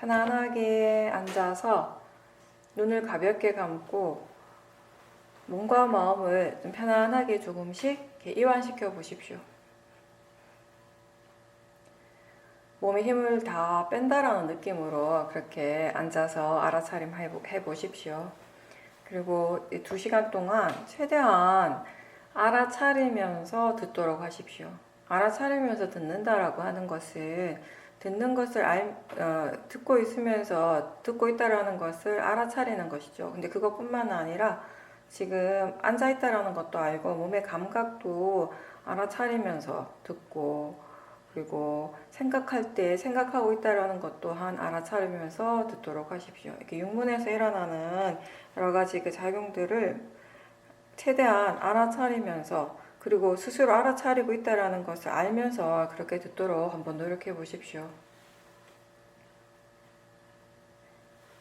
편안하게 앉아서 눈을 가볍게 감고 몸과 마음을 좀 편안하게 조금씩 이렇게 이완시켜 보십시오. 몸에 힘을 다 뺀다라는 느낌으로 그렇게 앉아서 알아차림 해보십시오. 그리고 2시간 동안 최대한 알아차리면서 듣도록 하십시오. 알아차리면서 듣는다라고 하는 것은 듣는 것을 듣고 있으면서 듣고 있다라는 것을 알아차리는 것이죠. 근데 그것뿐만 아니라 지금 앉아 있다라는 것도 알고 몸의 감각도 알아차리면서 듣고, 그리고 생각할 때 생각하고 있다라는 것 또한 알아차리면서 듣도록 하십시오. 이렇게 육문에서 일어나는 여러 가지 그 작용들을 최대한 알아차리면서, 그리고 스스로 알아차리고 있다라는 것을 알면서 그렇게 듣도록 한번 노력해 보십시오.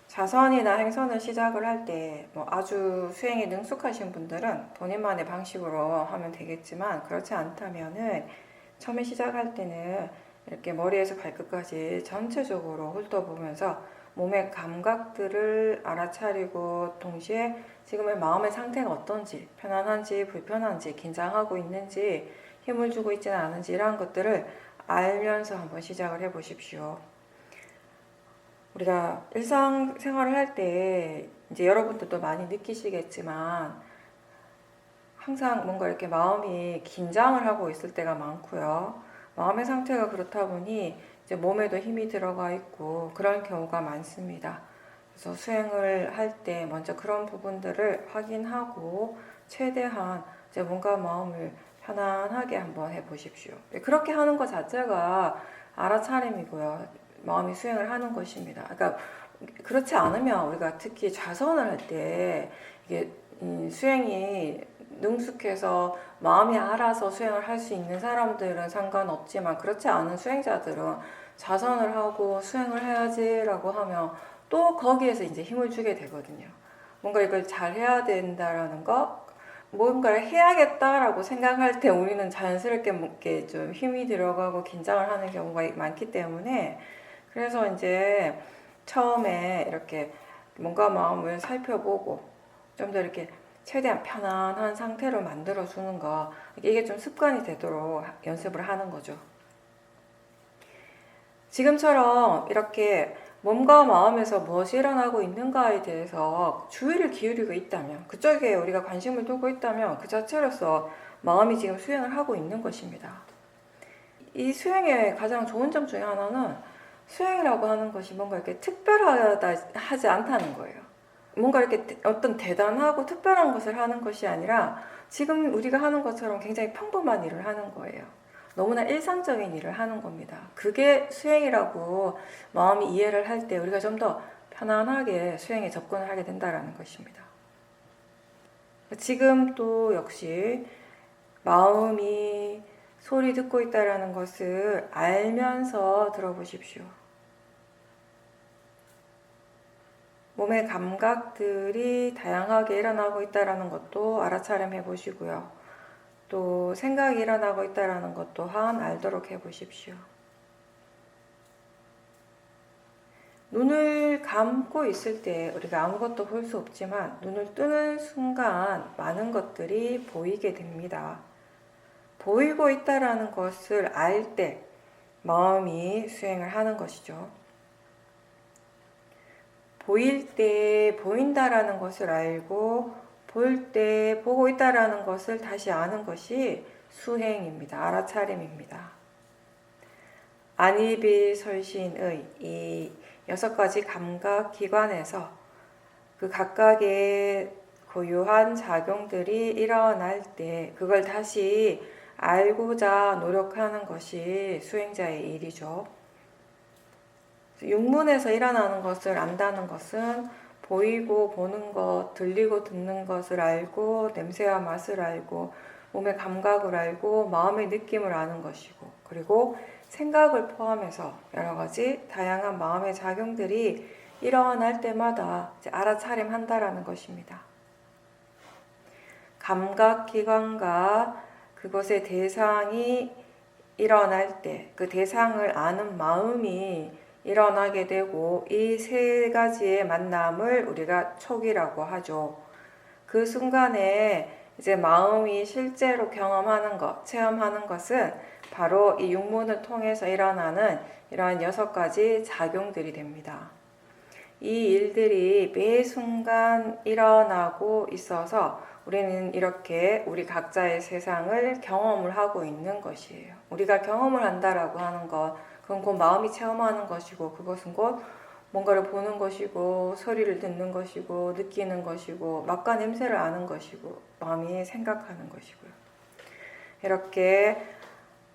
자선이나 행선을 시작을 할 때 아주 수행에 능숙하신 분들은 본인만의 방식으로 하면 되겠지만, 그렇지 않다면은 처음에 시작할 때는 이렇게 머리에서 발끝까지 전체적으로 훑어보면서 몸의 감각들을 알아차리고, 동시에 지금의 마음의 상태가 어떤지, 편안한지 불편한지, 긴장하고 있는지, 힘을 주고 있지는 않은지, 이러한 것들을 알면서 한번 시작을 해 보십시오. 우리가 일상생활을 할 때 이제 여러분들도 많이 느끼시겠지만 항상 뭔가 이렇게 마음이 긴장을 하고 있을 때가 많고요. 마음의 상태가 그렇다 보니 이제 몸에도 힘이 들어가 있고 그런 경우가 많습니다. 그래서 수행을 할 때 먼저 그런 부분들을 확인하고 최대한 이제 몸과 마음을 편안하게 한번 해보십시오. 그렇게 하는 것 자체가 알아차림이고요. 마음이 수행을 하는 것입니다. 그러니까 그렇지 않으면 우리가 특히 좌선을 할 때 이게 수행이 능숙해서 마음이 알아서 수행을 할 수 있는 사람들은 상관없지만, 그렇지 않은 수행자들은 좌선을 하고 수행을 해야지라고 하면 또 거기에서 이제 힘을 주게 되거든요. 뭔가 이걸 잘 해야 된다라는 거, 뭔가를 해야겠다라고 생각할 때 우리는 자연스럽게 좀 힘이 들어가고 긴장을 하는 경우가 많기 때문에, 그래서 이제 처음에 이렇게 몸과 마음을 살펴보고 좀 더 이렇게 최대한 편안한 상태로 만들어주는 거, 이게 좀 습관이 되도록 연습을 하는 거죠. 지금처럼 이렇게 몸과 마음에서 무엇이 일어나고 있는가에 대해서 주의를 기울이고 있다면, 그쪽에 우리가 관심을 두고 있다면 그 자체로서 마음이 지금 수행을 하고 있는 것입니다. 이 수행의 가장 좋은 점 중에 하나는 수행이라고 하는 것이 뭔가 이렇게 특별하다 하지 않다는 거예요. 뭔가 이렇게 어떤 대단하고 특별한 것을 하는 것이 아니라 지금 우리가 하는 것처럼 굉장히 평범한 일을 하는 거예요. 너무나 일상적인 일을 하는 겁니다. 그게 수행이라고 마음이 이해를 할 때 우리가 좀 더 편안하게 수행에 접근을 하게 된다는 것입니다. 지금 또 역시 마음이 소리 듣고 있다는 것을 알면서 들어보십시오. 몸의 감각들이 다양하게 일어나고 있다는 것도 알아차림해 보시고요. 또 생각이 일어나고 있다는 것 또한 알도록 해보십시오. 눈을 감고 있을 때 우리가 아무것도 볼 수 없지만 눈을 뜨는 순간 많은 것들이 보이게 됩니다. 보이고 있다는 것을 알 때 마음이 수행을 하는 것이죠. 보일 때 보인다라는 것을 알고 볼 때 보고 있다라는 것을 다시 아는 것이 수행입니다. 알아차림입니다. 안이비설신의 이 6가지 감각 기관에서 그 각각의 고유한 작용들이 일어날 때 그걸 다시 알고자 노력하는 것이 수행자의 일이죠. 육문에서 일어나는 것을 안다는 것은 보이고 보는 것, 들리고 듣는 것을 알고 냄새와 맛을 알고 몸의 감각을 알고 마음의 느낌을 아는 것이고, 그리고 생각을 포함해서 여러 가지 다양한 마음의 작용들이 일어날 때마다 이제 알아차림한다라는 것입니다. 감각기관과 그것의 대상이 일어날 때 그 대상을 아는 마음이 일어나게 되고 이 세 가지의 만남을 우리가 촉이라고 하죠. 그 순간에 이제 마음이 실제로 경험하는 것, 체험하는 것은 바로 이 육문을 통해서 일어나는 이러한 6가지 작용들이 됩니다. 이 일들이 매 순간 일어나고 있어서 우리는 이렇게 우리 각자의 세상을 경험을 하고 있는 것이에요. 우리가 경험을 한다라고 하는 것, 그건 곧 마음이 체험하는 것이고, 그것은 곧 뭔가를 보는 것이고, 소리를 듣는 것이고, 느끼는 것이고, 맛과 냄새를 아는 것이고, 마음이 생각하는 것이고요. 이렇게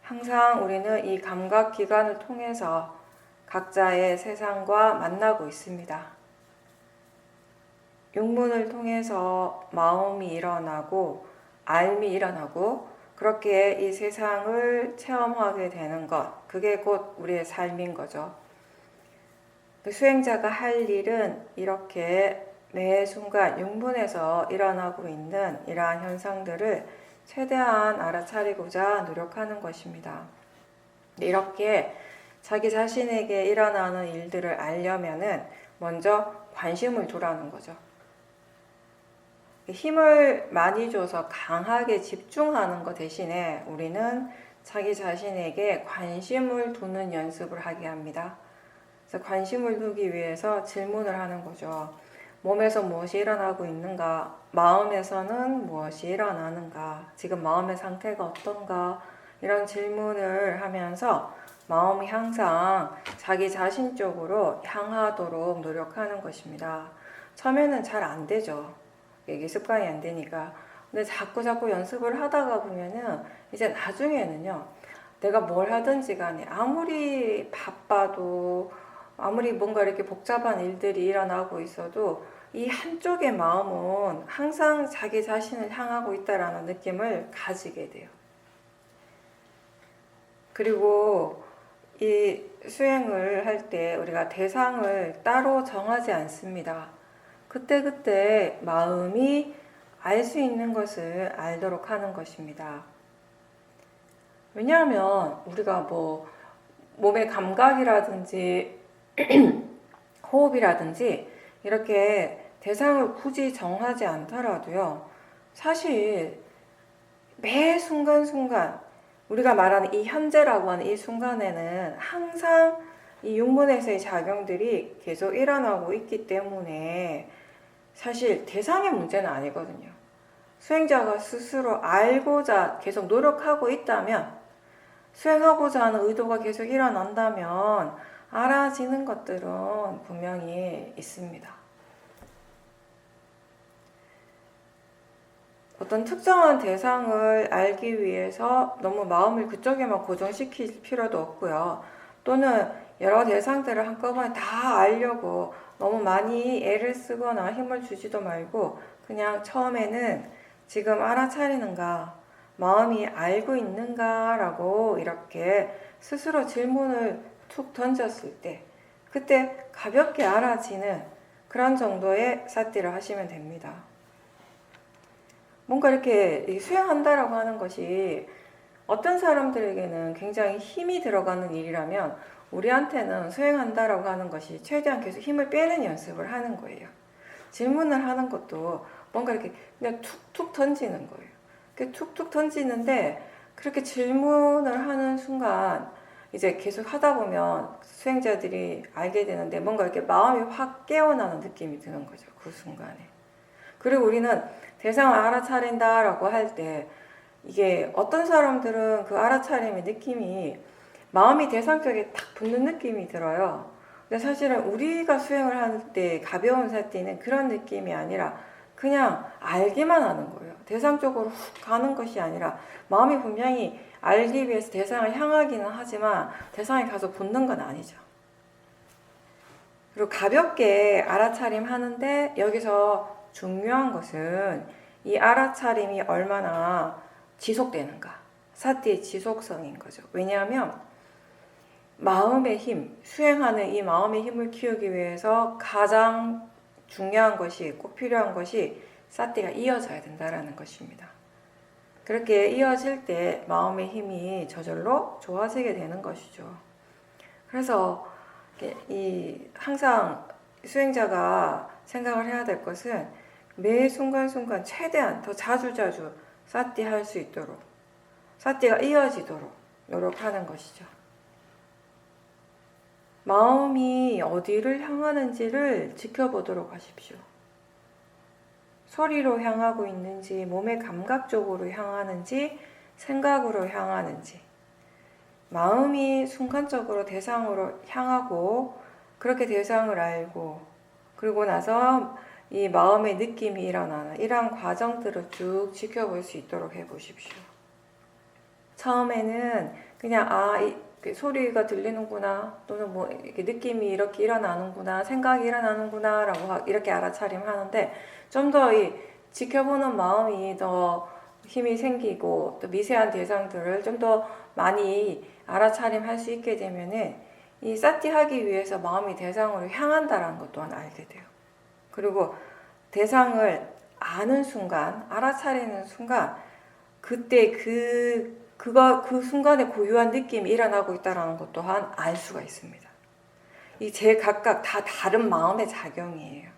항상 우리는 이 감각기관을 통해서 각자의 세상과 만나고 있습니다. 육문을 통해서 마음이 일어나고 알미 일어나고 그렇게 이 세상을 체험하게 되는 것, 그게 곧 우리의 삶인 거죠. 수행자가 할 일은 이렇게 매 순간 육문에서 일어나고 있는 이러한 현상들을 최대한 알아차리고자 노력하는 것입니다. 이렇게 자기 자신에게 일어나는 일들을 알려면은 먼저 관심을 두라는 거죠. 힘을 많이 줘서 강하게 집중하는 것 대신에 우리는 자기 자신에게 관심을 두는 연습을 하게 합니다. 그래서 관심을 두기 위해서 질문을 하는 거죠. 몸에서 무엇이 일어나고 있는가? 마음에서는 무엇이 일어나는가? 지금 마음의 상태가 어떤가? 이런 질문을 하면서 마음이 항상 자기 자신 쪽으로 향하도록 노력하는 것입니다. 처음에는 잘 안 되죠. 이게 습관이 안 되니까. 근데 자꾸 연습을 하다가 보면은 이제 나중에는요, 내가 뭘 하든지 간에 아무리 바빠도 아무리 뭔가 이렇게 복잡한 일들이 일어나고 있어도 이 한쪽의 마음은 항상 자기 자신을 향하고 있다라는 느낌을 가지게 돼요. 그리고 이 수행을 할 때 우리가 대상을 따로 정하지 않습니다. 그때그때 마음이 알 수 있는 것을 알도록 하는 것입니다. 왜냐하면 우리가 뭐 몸의 감각이라든지 호흡이라든지 이렇게 대상을 굳이 정하지 않더라도요, 사실 매 순간순간 우리가 말하는 이 현재라고 하는 이 순간에는 항상 이 육문에서의 작용들이 계속 일어나고 있기 때문에 사실 대상의 문제는 아니거든요. 수행자가 스스로 알고자 계속 노력하고 있다면, 수행하고자 하는 의도가 계속 일어난다면 알아지는 것들은 분명히 있습니다. 어떤 특정한 대상을 알기 위해서 너무 마음을 그쪽에만 고정시킬 필요도 없고요. 또는 여러 대상들을 한꺼번에 다 알려고 너무 많이 애를 쓰거나 힘을 주지도 말고 그냥 처음에는 지금 알아차리는가, 마음이 알고 있는가 라고 이렇게 스스로 질문을 툭 던졌을 때 그때 가볍게 알아지는 그런 정도의 사띠를 하시면 됩니다. 뭔가 이렇게 수행한다라고 하는 것이 어떤 사람들에게는 굉장히 힘이 들어가는 일이라면 우리한테는 수행한다라고 하는 것이 최대한 계속 힘을 빼는 연습을 하는 거예요. 질문을 하는 것도 뭔가 이렇게 그냥 툭툭 던지는 거예요. 툭툭 던지는데 그렇게 질문을 하는 순간 이제 계속 하다 보면 수행자들이 알게 되는데 뭔가 이렇게 마음이 확 깨어나는 느낌이 드는 거죠. 그 순간에. 그리고 우리는 대상을 알아차린다라고 할 때 이게 어떤 사람들은 그 알아차림의 느낌이 마음이 대상 쪽에 딱 붙는 느낌이 들어요. 근데 사실은 우리가 수행을 할 때 가벼운 사띠는 그런 느낌이 아니라 그냥 알기만 하는 거예요. 대상 쪽으로 훅 가는 것이 아니라 마음이 분명히 알기 위해서 대상을 향하기는 하지만 대상에 가서 붙는 건 아니죠. 그리고 가볍게 알아차림 하는데 여기서 중요한 것은 이 알아차림이 얼마나 지속되는가, 사띠의 지속성인 거죠. 왜냐하면 마음의 힘, 수행하는 이 마음의 힘을 키우기 위해서 가장 중요한 것이, 꼭 필요한 것이 사띠가 이어져야 된다는 것입니다. 그렇게 이어질 때 마음의 힘이 저절로 좋아지게 되는 것이죠. 그래서 항상 수행자가 생각을 해야 될 것은 매 순간순간 최대한 더 자주자주 사티 할 수 있도록, 사티가 이어지도록 노력하는 것이죠. 마음이 어디를 향하는지를 지켜보도록 하십시오. 소리로 향하고 있는지, 몸의 감각 쪽으로 향하는지, 생각으로 향하는지. 마음이 순간적으로 대상으로 향하고 그렇게 대상을 알고 그리고 나서 이 마음의 느낌이 일어나는 이러한 과정들을 쭉 지켜볼 수 있도록 해보십시오. 처음에는 그냥 이 소리가 들리는구나 또는 뭐 이렇게 느낌이 이렇게 일어나는구나 생각이 일어나는구나 라고 이렇게 알아차림하는데 좀 더 이 지켜보는 마음이 더 힘이 생기고 또 미세한 대상들을 좀 더 많이 알아차림할 수 있게 되면은 이 사티하기 위해서 마음이 대상으로 향한다라는 것 또한 알게 돼요. 그리고 대상을 아는 순간, 알아차리는 순간 그때 그 순간에 고유한 느낌이 일어나고 있다는 것 또한 알 수가 있습니다. 이 각각 다 다른 마음의 작용이에요.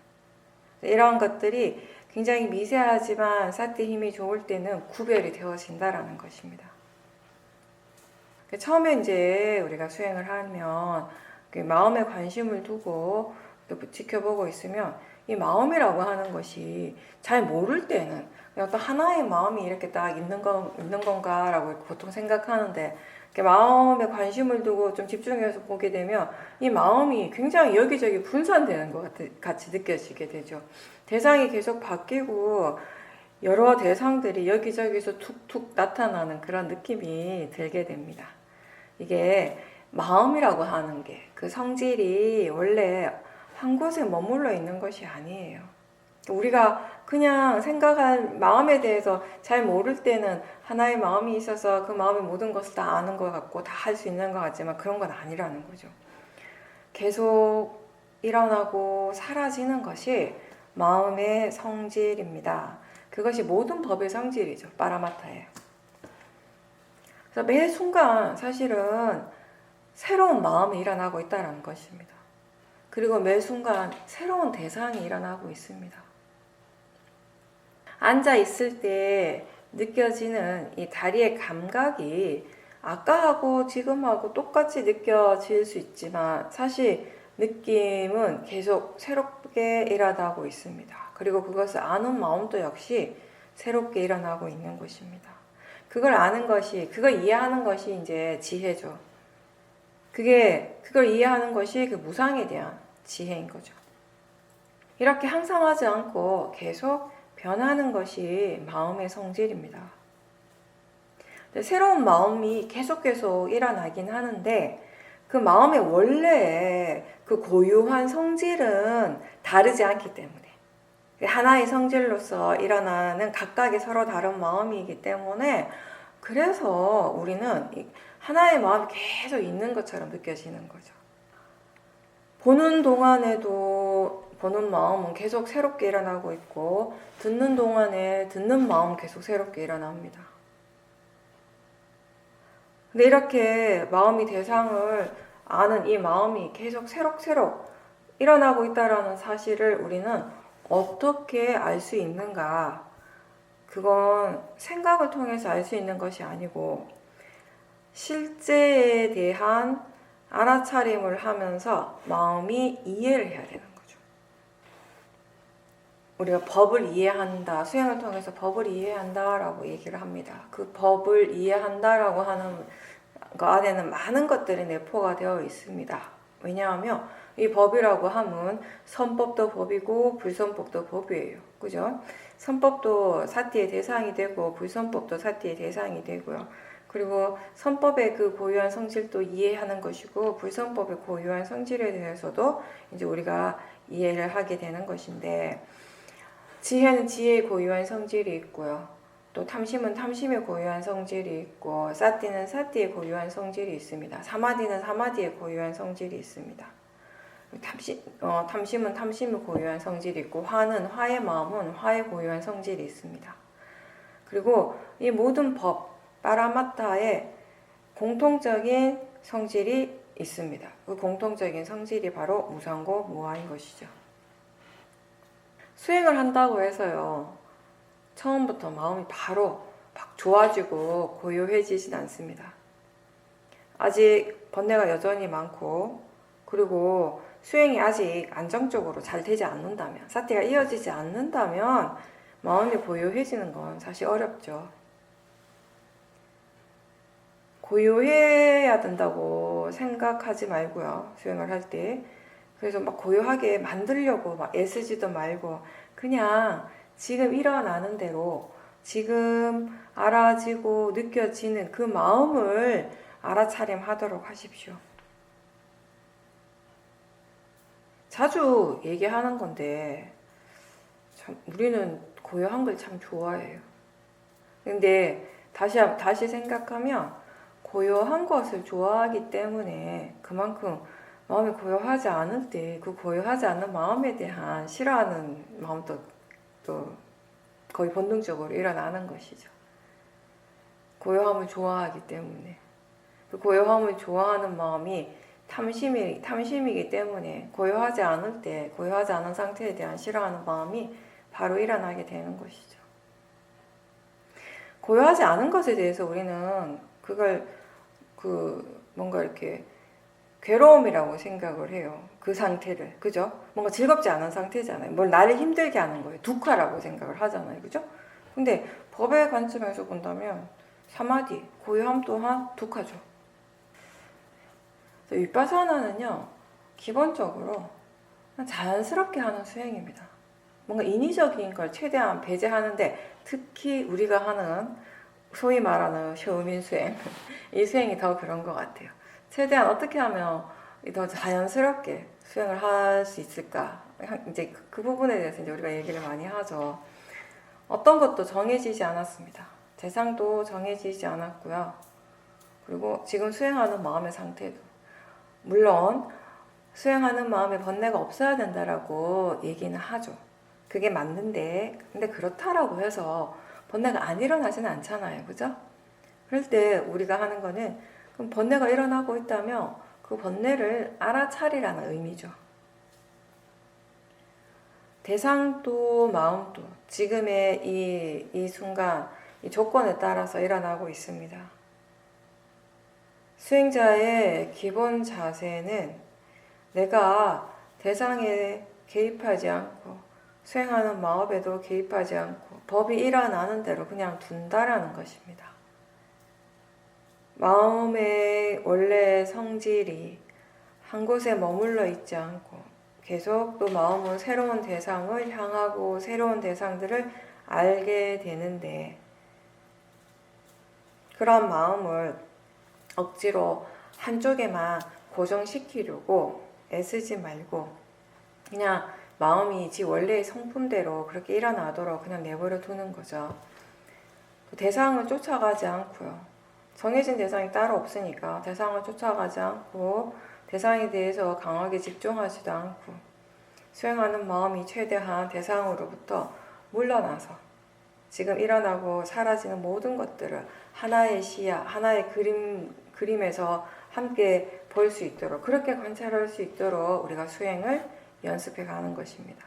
이러한 것들이 굉장히 미세하지만 사티 힘이 좋을 때는 구별이 되어진다라는 것입니다. 처음에 이제 우리가 수행을 하면 마음에 관심을 두고 지켜보고 있으면 이 마음이라고 하는 것이 잘 모를 때는 어떤 하나의 마음이 이렇게 딱 있는 건가라고 보통 생각하는데 마음에 관심을 두고 좀 집중해서 보게 되면 이 마음이 굉장히 여기저기 분산되는 것 같이 느껴지게 되죠. 대상이 계속 바뀌고 여러 대상들이 여기저기서 툭툭 나타나는 그런 느낌이 들게 됩니다. 이게 마음이라고 하는 게 그 성질이 원래 한 곳에 머물러 있는 것이 아니에요. 우리가 그냥 생각한 마음에 대해서 잘 모를 때는 하나의 마음이 있어서 그 마음의 모든 것을 다 아는 것 같고 다 할 수 있는 것 같지만 그런 건 아니라는 거죠. 계속 일어나고 사라지는 것이 마음의 성질입니다. 그것이 모든 법의 성질이죠. 파라마타예요. 그래서 매 순간 사실은 새로운 마음이 일어나고 있다는 것입니다. 그리고 매 순간 새로운 대상이 일어나고 있습니다. 앉아 있을 때 느껴지는 이 다리의 감각이 아까하고 지금하고 똑같이 느껴질 수 있지만 사실 느낌은 계속 새롭게 일어나고 있습니다. 그리고 그것을 아는 마음도 역시 새롭게 일어나고 있는 것입니다. 그걸 아는 것이, 그걸 이해하는 것이 이제 지혜죠. 그걸 이해하는 것이 그 무상에 대한 지혜인 거죠. 이렇게 항상 하지 않고 계속 변하는 것이 마음의 성질입니다. 새로운 마음이 계속 일어나긴 하는데 그 마음의 원래의 그 고유한 성질은 다르지 않기 때문에 하나의 성질로서 일어나는 각각의 서로 다른 마음이기 때문에 그래서 우리는 하나의 마음이 계속 있는 것처럼 느껴지는 거죠. 보는 동안에도 보는 마음은 계속 새롭게 일어나고 있고 듣는 동안에 듣는 마음은 계속 새롭게 일어납니다. 근데 이렇게 마음이 대상을 아는 이 마음이 계속 새록새록 일어나고 있다는 사실을 우리는 어떻게 알 수 있는가? 그건 생각을 통해서 알 수 있는 것이 아니고 실제에 대한 알아차림을 하면서 마음이 이해를 해야 되는 거죠. 우리가 법을 이해한다, 수행을 통해서 법을 이해한다라고 얘기를 합니다. 그 법을 이해한다라고 하는 그 안에는 많은 것들이 내포가 되어 있습니다. 왜냐하면 이 법이라고 하면 선법도 법이고 불선법도 법이에요. 그죠? 선법도 사티의 대상이 되고 불선법도 사티의 대상이 되고요. 그리고 선법의 그 고유한 성질도 이해하는 것이고 불선법의 고유한 성질에 대해서도 이제 우리가 이해를 하게 되는 것인데 지혜는 지혜의 고유한 성질이 있고요. 또 탐심은 탐심의 고유한 성질이 있고 사티는 사티의 고유한 성질이 있습니다. 사마디는 사마디의 고유한 성질이 있습니다. 탐심은 탐심의 고유한 성질이 있고 화는 화의 마음은 화의 고유한 성질이 있습니다. 그리고 이 모든 법, 파라마타의 공통적인 성질이 있습니다. 그 공통적인 성질이 바로 무상고 무아인 것이죠. 수행을 한다고 해서요, 처음부터 마음이 바로 막 좋아지고 고요해지진 않습니다. 아직 번뇌가 여전히 많고, 그리고 수행이 아직 안정적으로 잘 되지 않는다면, 사티가 이어지지 않는다면 마음이 고요해지는 건 사실 어렵죠. 고요해야 된다고 생각하지 말고요, 수행을 할 때. 그래서 막 고요하게 만들려고 막 애쓰지도 말고, 그냥 지금 일어나는 대로 지금 알아지고 느껴지는 그 마음을 알아차림하도록 하십시오. 자주 얘기하는 건데 참 우리는 고요한 걸 참 좋아해요. 근데 다시 생각하면 고요한 것을 좋아하기 때문에 그만큼 마음이 고요하지 않을 때 그 고요하지 않는 마음에 대한 싫어하는 마음도 또 거의 본능적으로 일어나는 것이죠. 고요함을 좋아하기 때문에. 그 고요함을 좋아하는 마음이 탐심이기 때문에 고요하지 않을 때, 고요하지 않은 상태에 대한 싫어하는 마음이 바로 일어나게 되는 것이죠. 고요하지 않은 것에 대해서 우리는 그걸 뭔가 이렇게 괴로움이라고 생각을 해요. 그 상태를. 그죠? 뭔가 즐겁지 않은 상태잖아요. 뭘 나를 힘들게 하는 거예요. 두카라고 생각을 하잖아요. 그죠? 근데 법의 관점에서 본다면 사마디, 고요함 또한 두카죠. 윗바사나는요, 기본적으로 자연스럽게 하는 수행입니다. 뭔가 인위적인 걸 최대한 배제하는데, 특히 우리가 하는 소위 말하는 셔우민 수행, 이 수행이 더 그런 것 같아요. 최대한 어떻게 하면 더 자연스럽게 수행을 할 수 있을까? 이제 그 부분에 대해서 이제 우리가 얘기를 많이 하죠. 어떤 것도 정해지지 않았습니다. 대상도 정해지지 않았고요. 그리고 지금 수행하는 마음의 상태도, 물론 수행하는 마음에 번뇌가 없어야 된다라고 얘기는 하죠. 그게 맞는데, 근데 그렇다라고 해서 번뇌가 안 일어나지는 않잖아요. 그죠? 그럴 때 우리가 하는 거는, 그럼 번뇌가 일어나고 있다면 그 번뇌를 알아차리라는 의미죠. 대상도 마음도 지금의 이 순간, 이 조건에 따라서 일어나고 있습니다. 수행자의 기본 자세는 내가 대상에 개입하지 않고 수행하는 마음에도 개입하지 않고 법이 일어나는 대로 그냥 둔다라는 것입니다. 마음의 원래 성질이 한 곳에 머물러 있지 않고 계속 또 마음은 새로운 대상을 향하고 새로운 대상들을 알게 되는데, 그런 마음을 억지로 한쪽에만 고정시키려고 애쓰지 말고 그냥 마음이 지 원래의 성품대로 그렇게 일어나도록 그냥 내버려 두는 거죠. 대상을 쫓아가지 않고요. 정해진 대상이 따로 없으니까 대상을 쫓아가지 않고 대상에 대해서 강하게 집중하지도 않고 수행하는 마음이 최대한 대상으로부터 물러나서 지금 일어나고 사라지는 모든 것들을 하나의 시야, 하나의 그림에서 함께 볼 수 있도록, 그렇게 관찰할 수 있도록 우리가 수행을 연습해 가는 것입니다.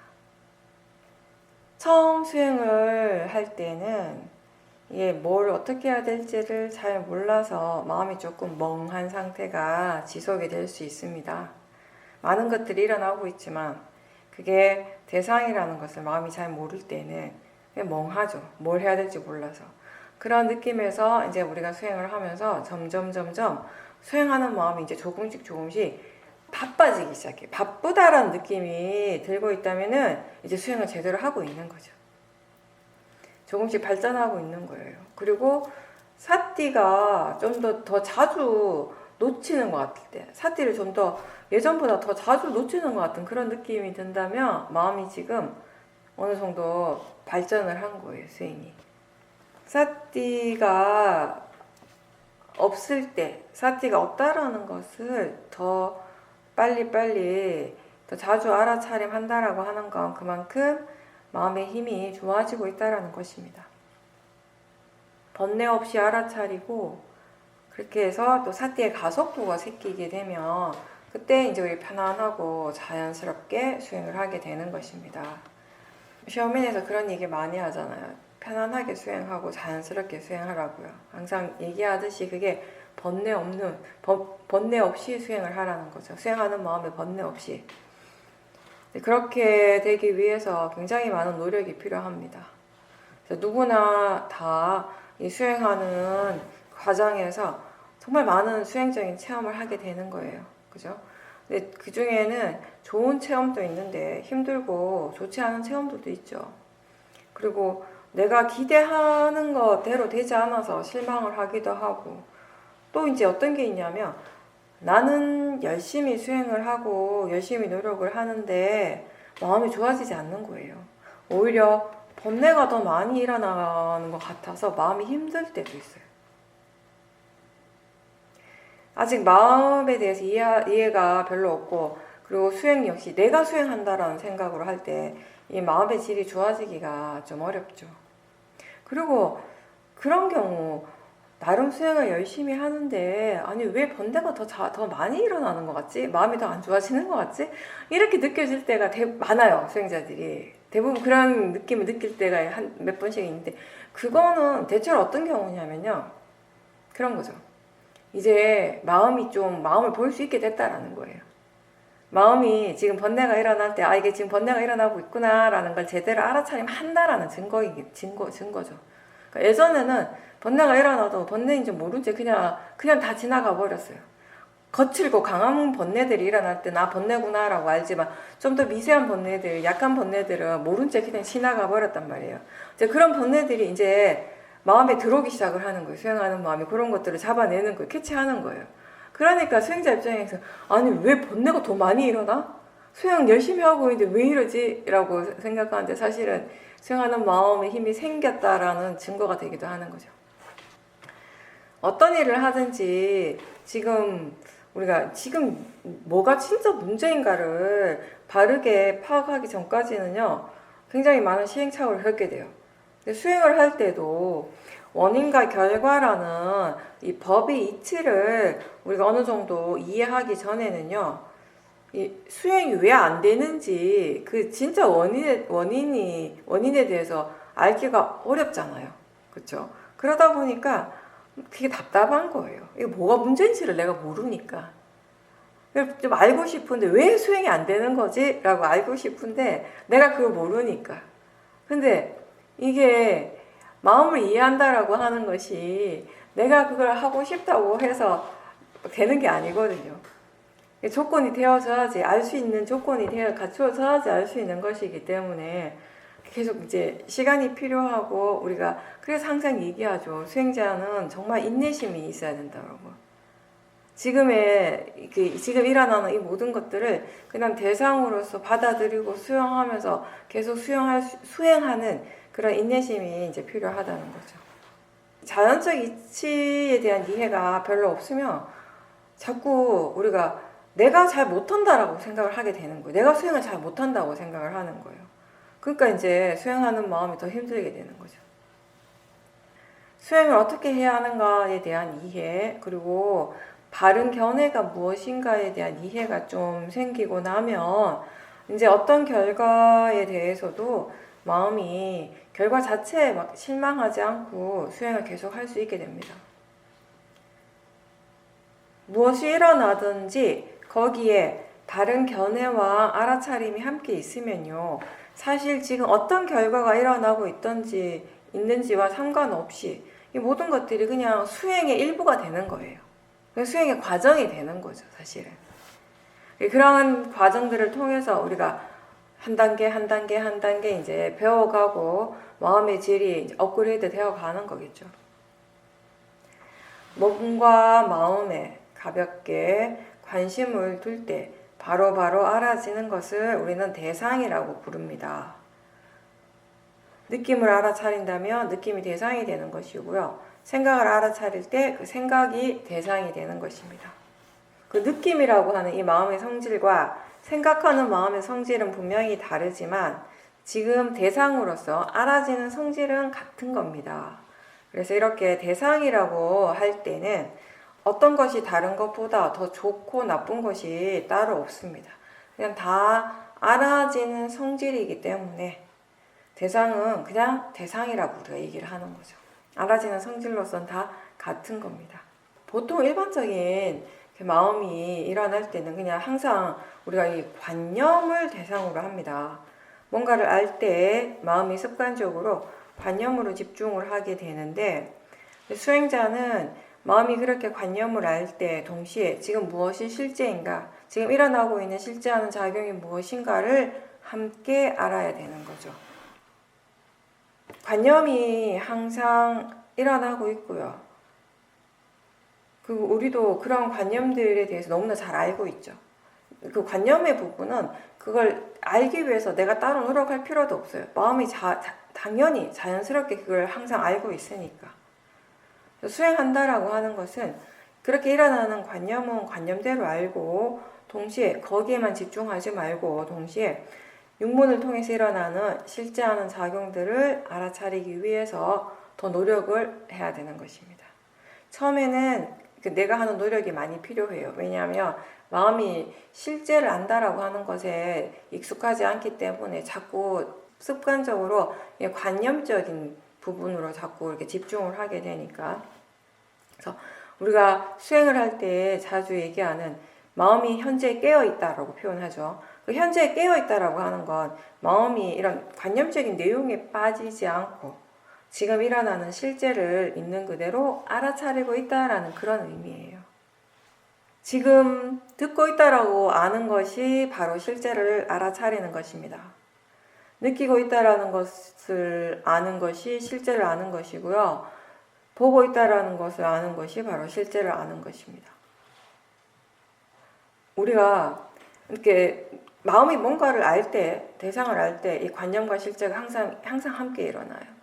처음 수행을 할 때는 뭘 어떻게 해야 될지를 잘 몰라서 마음이 조금 멍한 상태가 지속이 될 수 있습니다. 많은 것들이 일어나고 있지만 그게 대상이라는 것을 마음이 잘 모를 때는 멍하죠. 뭘 해야 될지 몰라서. 그런 느낌에서 이제 우리가 수행을 하면서 점점 수행하는 마음이 이제 조금씩 바빠지기 시작해요. 바쁘다라는 느낌이 들고 있다면은 이제 수행을 제대로 하고 있는 거죠. 조금씩 발전하고 있는 거예요. 그리고 사띠가 좀 더 자주 놓치는 것 같을 때, 사띠를 좀 더 예전보다 더 자주 놓치는 것 같은 그런 느낌이 든다면 마음이 지금 어느 정도 발전을 한 거예요, 수행이. 사띠가 없을 때, 사띠가 없다라는 것을 더 빨리 더 자주 알아차림한다라고 하는 건 그만큼 마음의 힘이 좋아지고 있다라는 것입니다. 번뇌 없이 알아차리고 그렇게 해서 또 사티의 가속도가 생기게 되면 그때 이제 우리 편안하고 자연스럽게 수행을 하게 되는 것입니다. 샤오민에서 그런 얘기 많이 하잖아요. 편안하게 수행하고 자연스럽게 수행하라고요. 항상 얘기하듯이 그게 번뇌 없이 수행을 하라는 거죠. 수행하는 마음에 번뇌 없이. 그렇게 되기 위해서 굉장히 많은 노력이 필요합니다. 그래서 누구나 다 이 수행하는 과정에서 정말 많은 수행적인 체험을 하게 되는 거예요. 그죠? 근데 그 중에는 좋은 체험도 있는데 힘들고 좋지 않은 체험들도 있죠. 그리고 내가 기대하는 것대로 되지 않아서 실망을 하기도 하고, 또 이제 어떤 게 있냐면 나는 열심히 수행을 하고 열심히 노력을 하는데 마음이 좋아지지 않는 거예요. 오히려 번뇌가 더 많이 일어나는 것 같아서 마음이 힘들 때도 있어요. 아직 마음에 대해서 이해가 별로 없고, 그리고 수행 역시 내가 수행한다라는 생각으로 할 때 이 마음의 질이 좋아지기가 좀 어렵죠. 그리고 그런 경우 나름 수행을 열심히 하는데 아니 왜 번뇌가 더 많이 일어나는 것 같지? 마음이 더 안 좋아지는 것 같지? 이렇게 느껴질 때가 많아요. 수행자들이 대부분 그런 느낌을 느낄 때가 한 몇 번씩 있는데, 그거는 대체로 어떤 경우냐면요, 그런 거죠. 이제 마음을 볼 수 있게 됐다라는 거예요. 마음이 지금 번뇌가 일어날 때 이게 지금 번뇌가 일어나고 있구나라는 걸 제대로 알아차림 한다라는 증거죠. 그러니까 예전에는 번뇌가 일어나도 번뇌인지 모른 채 그냥 다 지나가 버렸어요. 거칠고 강한 번뇌들이 일어날 때 나 번뇌구나 라고 알지만 좀 더 미세한 번뇌들, 약한 번뇌들은 모른 채 그냥 지나가 버렸단 말이에요. 이제 그런 번뇌들이 이제 마음에 들어오기 시작을 하는 거예요. 수행하는 마음이 그런 것들을 잡아내는 거예요. 캐치하는 거예요. 그러니까 수행자 입장에서 아니 왜 번뇌가 더 많이 일어나? 수행 열심히 하고 있는데 왜 이러지? 라고 생각하는데 사실은 수행하는 마음에 힘이 생겼다라는 증거가 되기도 하는 거죠. 어떤 일을 하든지 우리가 지금 뭐가 진짜 문제인가를 바르게 파악하기 전까지는요, 굉장히 많은 시행착오를 겪게 돼요. 근데 수행을 할 때도 원인과 결과라는 이 법의 이치를 우리가 어느 정도 이해하기 전에는요, 이 수행이 왜 안 되는지 그 진짜 원인에 대해서 알기가 어렵잖아요. 그렇죠? 그러다 보니까 그게 답답한 거예요. 이게 뭐가 문제인지를 내가 모르니까. 좀 알고 싶은데 왜 수행이 안 되는 거지? 라고 알고 싶은데 내가 그걸 모르니까. 근데 이게 마음을 이해한다라고 하는 것이 내가 그걸 하고 싶다고 해서 되는 게 아니거든요. 조건이 되어져야지, 알 수 있는 조건이 갖추어져야지 알 수 있는 것이기 때문에 계속 이제 시간이 필요하고, 그래서 항상 얘기하죠. 수행자는 정말 인내심이 있어야 된다고. 지금 일어나는 이 모든 것들을 그냥 대상으로서 받아들이고 수용하면서 계속 수행하는 그런 인내심이 이제 필요하다는 거죠. 자연적 이치에 대한 이해가 별로 없으면 자꾸 우리가 내가 잘 못한다라고 생각을 하게 되는 거예요. 내가 수행을 잘 못한다고 생각을 하는 거예요. 그러니까 이제 수행하는 마음이 더 힘들게 되는 거죠. 수행을 어떻게 해야 하는가에 대한 이해, 그리고 바른 견해가 무엇인가에 대한 이해가 좀 생기고 나면 이제 어떤 결과에 대해서도 마음이 결과 자체에 막 실망하지 않고 수행을 계속 할 수 있게 됩니다. 무엇이 일어나든지 거기에 바른 견해와 알아차림이 함께 있으면요, 사실 지금 어떤 결과가 일어나고 있는지와 상관없이 이 모든 것들이 그냥 수행의 일부가 되는 거예요. 수행의 과정이 되는 거죠, 사실은. 그런 과정들을 통해서 우리가 한 단계 이제 배워가고 마음의 질이 이제 업그레이드 되어 가는 거겠죠. 몸과 마음에 가볍게 관심을 둘 때 바로바로 알아지는 것을 우리는 대상이라고 부릅니다. 느낌을 알아차린다면 느낌이 대상이 되는 것이고요. 생각을 알아차릴 때 그 생각이 대상이 되는 것입니다. 그 느낌이라고 하는 이 마음의 성질과 생각하는 마음의 성질은 분명히 다르지만 지금 대상으로서 알아지는 성질은 같은 겁니다. 그래서 이렇게 대상이라고 할 때는 어떤 것이 다른 것보다 더 좋고 나쁜 것이 따로 없습니다. 그냥 다 알아지는 성질이기 때문에 대상은 그냥 대상이라고 우리가 얘기를 하는 거죠. 알아지는 성질로서는 다 같은 겁니다. 보통 일반적인 마음이 일어날 때는 그냥 항상 우리가 이 관념을 대상으로 합니다. 뭔가를 알 때 마음이 습관적으로 관념으로 집중을 하게 되는데, 수행자는 마음이 그렇게 관념을 알 때 동시에 지금 무엇이 실제인가, 지금 일어나고 있는 실제하는 작용이 무엇인가를 함께 알아야 되는 거죠. 관념이 항상 일어나고 있고요. 그리고 우리도 그런 관념들에 대해서 너무나 잘 알고 있죠. 그 관념의 부분은 그걸 알기 위해서 내가 따로 노력할 필요도 없어요. 마음이 당연히 자연스럽게 그걸 항상 알고 있으니까. 수행한다라고 하는 것은 그렇게 일어나는 관념은 관념대로 알고 동시에 거기에만 집중하지 말고 동시에 육문을 통해서 일어나는 실제하는 작용들을 알아차리기 위해서 더 노력을 해야 되는 것입니다. 처음에는 내가 하는 노력이 많이 필요해요. 왜냐하면 마음이 실제를 안다라고 하는 것에 익숙하지 않기 때문에 자꾸 습관적으로 관념적인 부분으로 자꾸 이렇게 집중을 하게 되니까. 그래서 우리가 수행을 할 때 자주 얘기하는 마음이 현재 깨어 있다라고 표현하죠. 그 현재 깨어 있다라고 하는 건 마음이 이런 관념적인 내용에 빠지지 않고 지금 일어나는 실제를 있는 그대로 알아차리고 있다라는 그런 의미예요. 지금 듣고 있다라고 아는 것이 바로 실제를 알아차리는 것입니다. 느끼고 있다라는 것을 아는 것이 실제를 아는 것이고요. 보고 있다라는 것을 아는 것이 바로 실제를 아는 것입니다. 우리가 이렇게 마음이 뭔가를 알 때, 대상을 알 때 이 관념과 실제가 항상 함께 일어나요.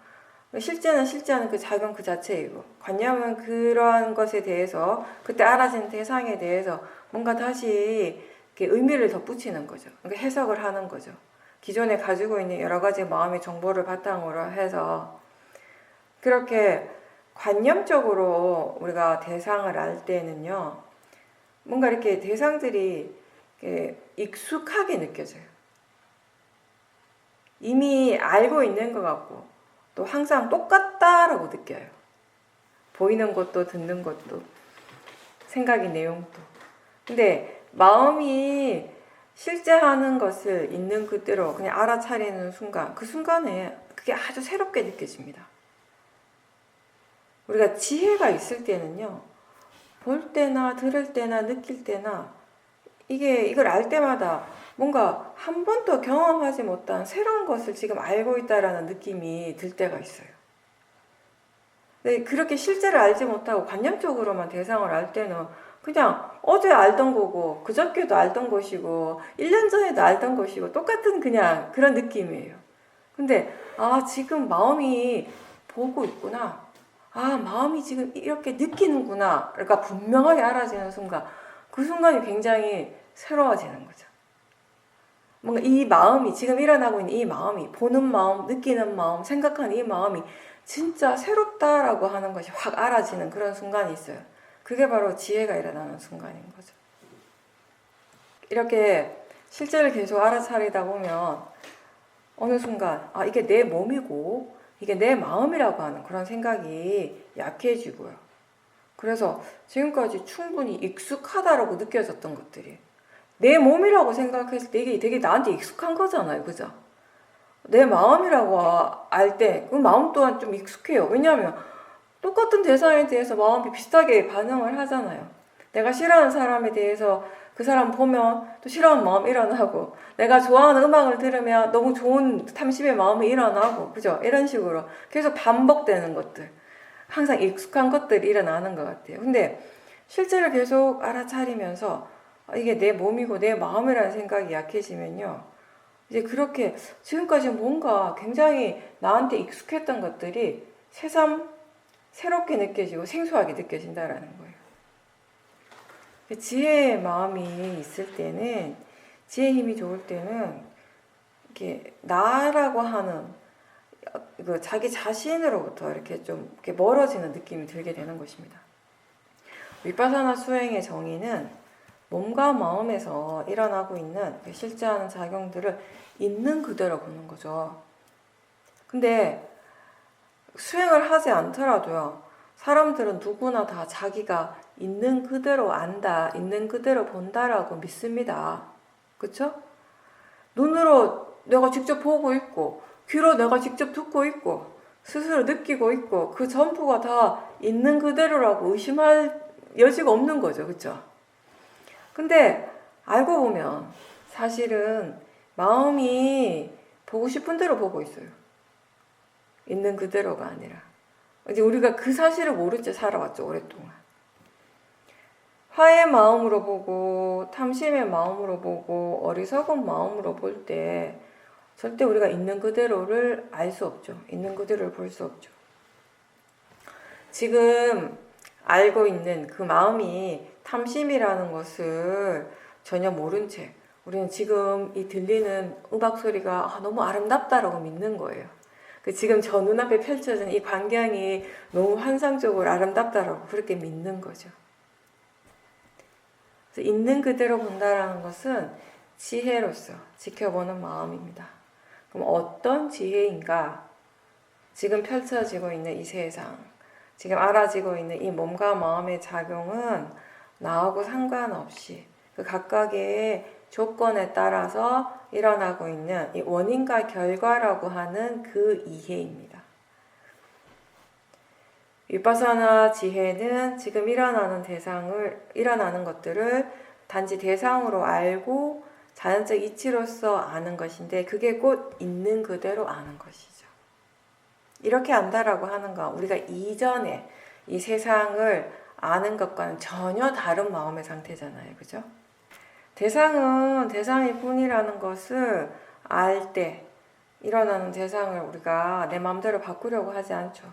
실제는 실제하는 그 작용 그 자체이고 관념은 그러한 것에 대해서 그때 알아진 대상에 대해서 뭔가 다시 이렇게 의미를 덧붙이는 거죠. 그러니까 해석을 하는 거죠. 기존에 가지고 있는 여러 가지 마음의 정보를 바탕으로 해서 그렇게 관념적으로 우리가 대상을 알 때는요, 뭔가 이렇게 대상들이 이렇게 익숙하게 느껴져요. 이미 알고 있는 것 같고 또 항상 똑같다라고 느껴요. 보이는 것도 듣는 것도 생각의 내용도. 근데 마음이 실제 하는 것을 있는 그대로 그냥 알아차리는 순간, 그 순간에 그게 아주 새롭게 느껴집니다. 우리가 지혜가 있을 때는요, 볼 때나 들을 때나 느낄 때나 이걸 알 때마다 뭔가 한 번도 경험하지 못한 새로운 것을 지금 알고 있다라는 느낌이 들 때가 있어요. 근데 그렇게 실제를 알지 못하고 관념적으로만 대상을 알 때는 그냥 어제 알던 거고 그저께도 알던 것이고 1년 전에도 알던 것이고 똑같은 그냥 그런 느낌이에요. 근데 지금 마음이 보고 있구나. 마음이 지금 이렇게 느끼는구나. 그러니까 분명하게 알아지는 순간, 그 순간이 굉장히 새로워지는 거죠. 뭔가 이 마음이, 지금 일어나고 있는 이 마음이, 보는 마음, 느끼는 마음, 생각하는 이 마음이 진짜 새롭다라고 하는 것이 확 알아지는 그런 순간이 있어요. 그게 바로 지혜가 일어나는 순간인 거죠. 이렇게 실제를 계속 알아차리다 보면 어느 순간 이게 내 몸이고 이게 내 마음이라고 하는 그런 생각이 약해지고요. 그래서 지금까지 충분히 익숙하다라고 느껴졌던 것들이 내 몸이라고 생각했을 때 이게 되게 나한테 익숙한 거잖아요. 그죠? 내 마음이라고 알 때 그 마음 또한 좀 익숙해요. 왜냐하면 똑같은 대상에 대해서 마음이 비슷하게 반응을 하잖아요. 내가 싫어하는 사람에 대해서 그 사람 보면 또 싫어하는 마음이 일어나고, 내가 좋아하는 음악을 들으면 너무 좋은 탐심의 마음이 일어나고, 그죠? 이런 식으로 계속 반복되는 것들, 항상 익숙한 것들이 일어나는 것 같아요. 근데 실제로 계속 알아차리면서 이게 내 몸이고 내 마음이라는 생각이 약해지면요, 이제 그렇게 지금까지 뭔가 굉장히 나한테 익숙했던 것들이 새삼 새롭게 느껴지고 생소하게 느껴진다라는 거예요. 지혜의 마음이 있을 때는, 지혜의 힘이 좋을 때는 이렇게 나라고 하는 자기 자신으로부터 이렇게 좀 이렇게 멀어지는 느낌이 들게 되는 것입니다. 위파사나 수행의 정의는 몸과 마음에서 일어나고 있는 실제하는 작용들을 있는 그대로 보는 거죠. 근데 수행을 하지 않더라도요, 사람들은 누구나 다 자기가 있는 그대로 안다, 있는 그대로 본다라고 믿습니다. 그쵸? 눈으로 내가 직접 보고 있고, 귀로 내가 직접 듣고 있고, 스스로 느끼고 있고, 그 전부가 다 있는 그대로라고 의심할 여지가 없는 거죠. 그쵸? 근데 알고 보면 사실은 마음이 보고 싶은 대로 보고 있어요. 있는 그대로가 아니라. 이제 우리가 그 사실을 모른 채 살아왔죠, 오랫동안. 화의 마음으로 보고, 탐심의 마음으로 보고, 어리석은 마음으로 볼 때 절대 우리가 있는 그대로를 알 수 없죠. 있는 그대로를 볼 수 없죠. 지금 알고 있는 그 마음이 탐심이라는 것을 전혀 모른 채 우리는 지금 이 들리는 음악 소리가 너무 아름답다라고 믿는 거예요. 지금 저 눈앞에 펼쳐진 이 광경이 너무 환상적으로 아름답다라고 그렇게 믿는 거죠. 그래서 있는 그대로 본다라는 것은 지혜로서 지켜보는 마음입니다. 그럼 어떤 지혜인가? 지금 펼쳐지고 있는 이 세상, 지금 알아지고 있는 이 몸과 마음의 작용은 나하고 상관없이 그 각각의 조건에 따라서 일어나고 있는 이 원인과 결과라고 하는 그 이해입니다. 위파사나 지혜는 지금 일어나는 것들을 단지 대상으로 알고 자연적 이치로서 아는 것인데 그게 곧 있는 그대로 아는 것이죠. 이렇게 안다라고 하는 건 우리가 이전에 이 세상을 아는 것과는 전혀 다른 마음의 상태잖아요. 그죠? 대상은 대상일 뿐이라는 것을 알 때 일어나는 대상을 우리가 내 마음대로 바꾸려고 하지 않죠.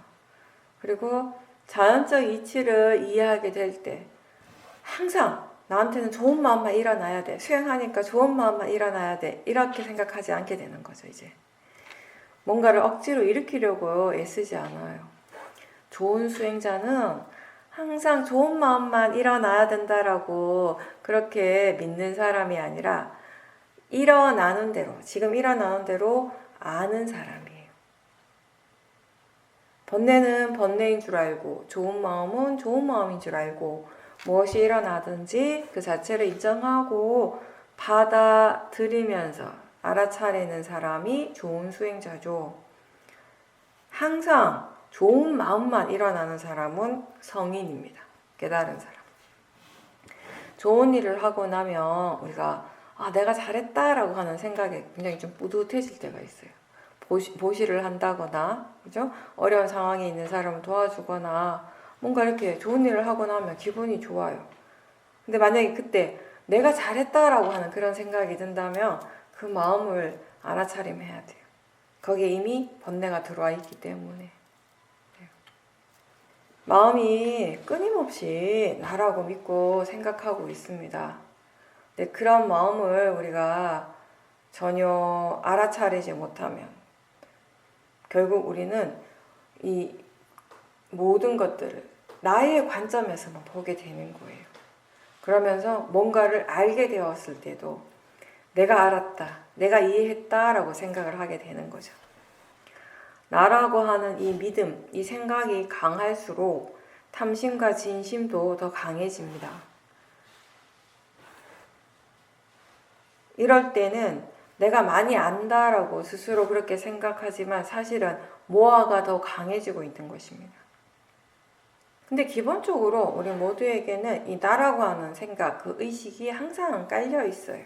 그리고 자연적 이치를 이해하게 될 때 항상 나한테는 좋은 마음만 일어나야 돼. 수행하니까 좋은 마음만 일어나야 돼. 이렇게 생각하지 않게 되는 거죠, 이제. 뭔가를 억지로 일으키려고 애쓰지 않아요. 좋은 수행자는 항상 좋은 마음만 일어나야 된다라고 그렇게 믿는 사람이 아니라 일어나는 대로, 지금 일어나는 대로 아는 사람이에요. 번뇌는 번뇌인 줄 알고 좋은 마음은 좋은 마음인 줄 알고 무엇이 일어나든지 그 자체를 인정하고 받아들이면서 알아차리는 사람이 좋은 수행자죠. 항상 좋은 마음만 일어나는 사람은 성인입니다. 깨달은 사람. 좋은 일을 하고 나면 우리가 내가 잘했다라고 하는 생각에 굉장히 좀 뿌듯해질 때가 있어요. 보시를 한다거나, 그죠? 어려운 상황에 있는 사람을 도와주거나, 뭔가 이렇게 좋은 일을 하고 나면 기분이 좋아요. 근데 만약에 그때 내가 잘했다라고 하는 그런 생각이 든다면 그 마음을 알아차림해야 돼요. 거기에 이미 번뇌가 들어와 있기 때문에. 마음이 끊임없이 나라고 믿고 생각하고 있습니다. 근데 그런 마음을 우리가 전혀 알아차리지 못하면 결국 우리는 이 모든 것들을 나의 관점에서만 보게 되는 거예요. 그러면서 뭔가를 알게 되었을 때도 내가 알았다, 내가 이해했다라고 생각을 하게 되는 거죠. 나라고 하는 이 믿음, 이 생각이 강할수록 탐심과 진심도 더 강해집니다. 이럴 때는 내가 많이 안다라고 스스로 그렇게 생각하지만 사실은 모아가 더 강해지고 있는 것입니다. 근데 기본적으로 우리 모두에게는 이 나라고 하는 생각, 그 의식이 항상 깔려 있어요.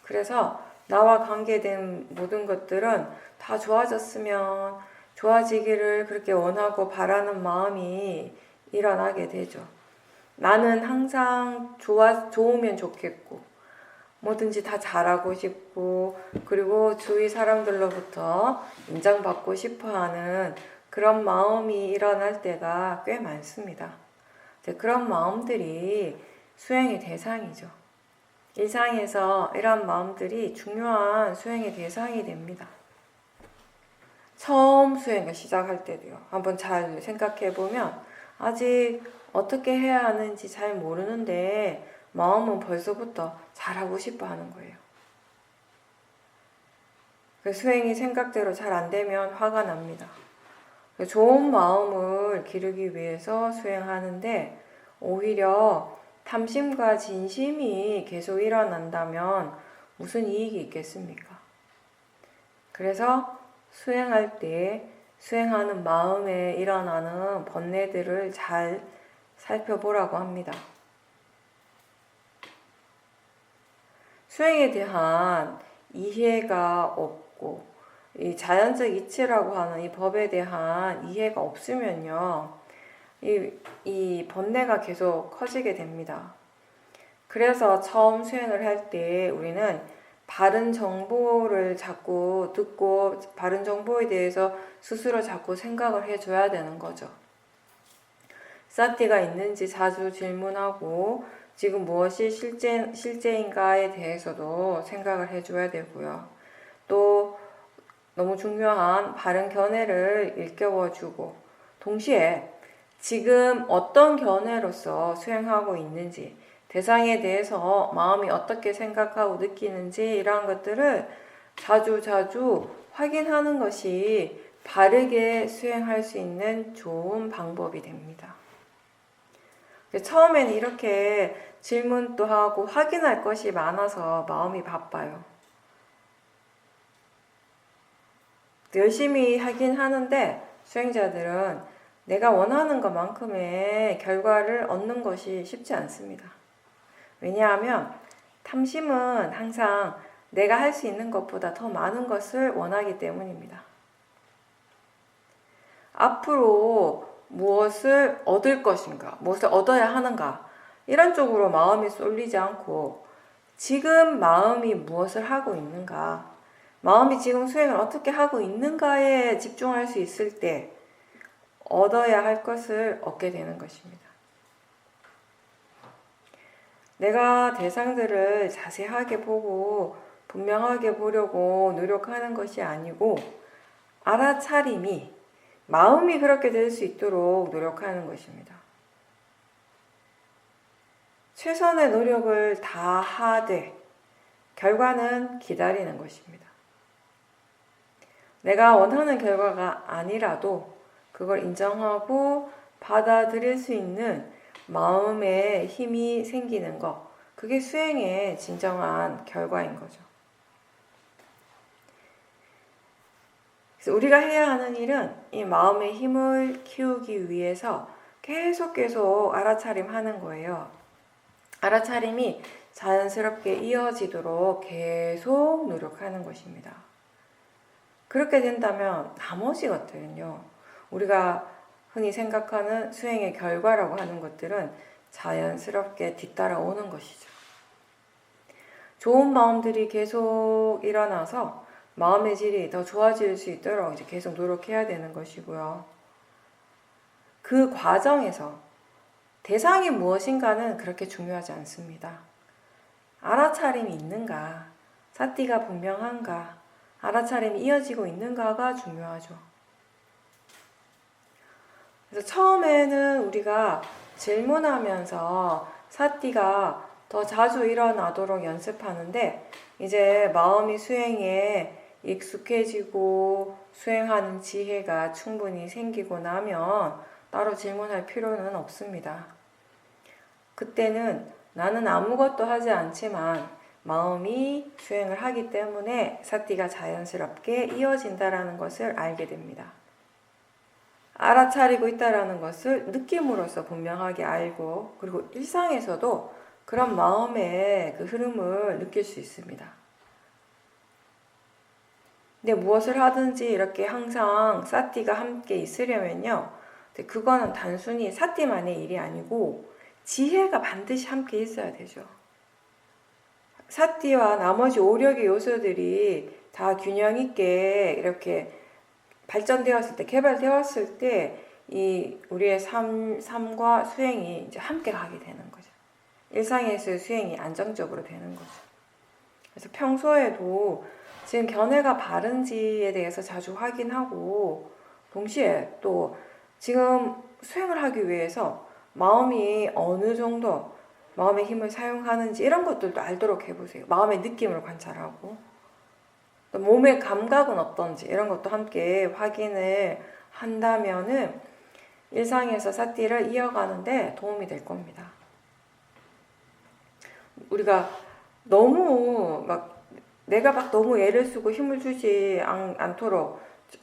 그래서 나와 관계된 모든 것들은 다 좋아졌으면 좋아지기를 그렇게 원하고 바라는 마음이 일어나게 되죠. 나는 항상 좋으면 좋겠고 뭐든지 다 잘하고 싶고 그리고 주위 사람들로부터 인정받고 싶어하는 그런 마음이 일어날 때가 꽤 많습니다. 그런 마음들이 수행의 대상이죠. 일상에서 이런 마음들이 중요한 수행의 대상이 됩니다. 처음 수행을 시작할 때도요. 한번 잘 생각해 보면 아직 어떻게 해야 하는지 잘 모르는데 마음은 벌써부터 잘하고 싶어 하는 거예요. 그 수행이 생각대로 잘 안 되면 화가 납니다. 좋은 마음을 기르기 위해서 수행하는데 오히려 탐심과 진심이 계속 일어난다면 무슨 이익이 있겠습니까? 그래서 수행할 때 수행하는 마음에 일어나는 번뇌들을 잘 살펴보라고 합니다. 수행에 대한 이해가 없고 이 자연적 이치라고 하는 이 법에 대한 이해가 없으면요, 이 번뇌가 계속 커지게 됩니다. 그래서 처음 수행을 할 때 우리는 바른 정보를 자꾸 듣고 바른 정보에 대해서 스스로 자꾸 생각을 해줘야 되는 거죠. 사티가 있는지 자주 질문하고 지금 무엇이 실제인가에 대해서도 생각을 해줘야 되고요. 또 너무 중요한 바른 견해를 일깨워주고 동시에 지금 어떤 견해로서 수행하고 있는지 대상에 대해서 마음이 어떻게 생각하고 느끼는지 이러한 것들을 자주 확인하는 것이 바르게 수행할 수 있는 좋은 방법이 됩니다. 처음에는 이렇게 질문도 하고 확인할 것이 많아서 마음이 바빠요. 열심히 하긴 하는데 수행자들은 내가 원하는 것만큼의 결과를 얻는 것이 쉽지 않습니다. 왜냐하면 탐심은 항상 내가 할 수 있는 것보다 더 많은 것을 원하기 때문입니다. 앞으로 무엇을 얻을 것인가, 무엇을 얻어야 하는가 이런 쪽으로 마음이 쏠리지 않고 지금 마음이 무엇을 하고 있는가, 마음이 지금 수행을 어떻게 하고 있는가에 집중할 수 있을 때 얻어야 할 것을 얻게 되는 것입니다. 내가 대상들을 자세하게 보고 분명하게 보려고 노력하는 것이 아니고 알아차림이 마음이 그렇게 될 수 있도록 노력하는 것입니다. 최선의 노력을 다하되 결과는 기다리는 것입니다. 내가 원하는 결과가 아니라도 그걸 인정하고 받아들일 수 있는 마음의 힘이 생기는 것, 그게 수행의 진정한 결과인 거죠. 그래서 우리가 해야 하는 일은 이 마음의 힘을 키우기 위해서 계속 알아차림하는 거예요. 알아차림이 자연스럽게 이어지도록 계속 노력하는 것입니다. 그렇게 된다면 나머지 것들은요, 우리가 흔히 생각하는 수행의 결과라고 하는 것들은 자연스럽게 뒤따라오는 것이죠. 좋은 마음들이 계속 일어나서 마음의 질이 더 좋아질 수 있도록 이제 계속 노력해야 되는 것이고요. 그 과정에서 대상이 무엇인가는 그렇게 중요하지 않습니다. 알아차림이 있는가, 사티가 분명한가, 알아차림이 이어지고 있는가가 중요하죠. 그래서 처음에는 우리가 질문하면서 사티가 더 자주 일어나도록 연습하는데 이제 마음이 수행에 익숙해지고 수행하는 지혜가 충분히 생기고 나면 따로 질문할 필요는 없습니다. 그때는 나는 아무것도 하지 않지만 마음이 수행을 하기 때문에 사티가 자연스럽게 이어진다라는 것을 알게 됩니다. 알아차리고 있다라는 것을 느낌으로써 분명하게 알고 그리고 일상에서도 그런 마음의 그 흐름을 느낄 수 있습니다. 근데 무엇을 하든지 이렇게 항상 사티가 함께 있으려면요, 그거는 단순히 사티만의 일이 아니고 지혜가 반드시 함께 있어야 되죠. 사티와 나머지 오력의 요소들이 다 균형 있게 이렇게 발전되었을 때, 개발되었을 때, 이 우리의 삶과 수행이 이제 함께 가게 되는 거죠. 일상에서의 수행이 안정적으로 되는 거죠. 그래서 평소에도 지금 견해가 바른지에 대해서 자주 확인하고, 동시에 또 지금 수행을 하기 위해서 마음이 어느 정도 마음의 힘을 사용하는지 이런 것들도 알도록 해보세요. 마음의 느낌을 관찰하고 또 몸의 감각은 어떤지 이런 것도 함께 확인을 한다면은 일상에서 사띠를 이어가는데 도움이 될 겁니다. 우리가 너무 내가 너무 애를 쓰고 힘을 주지 않도록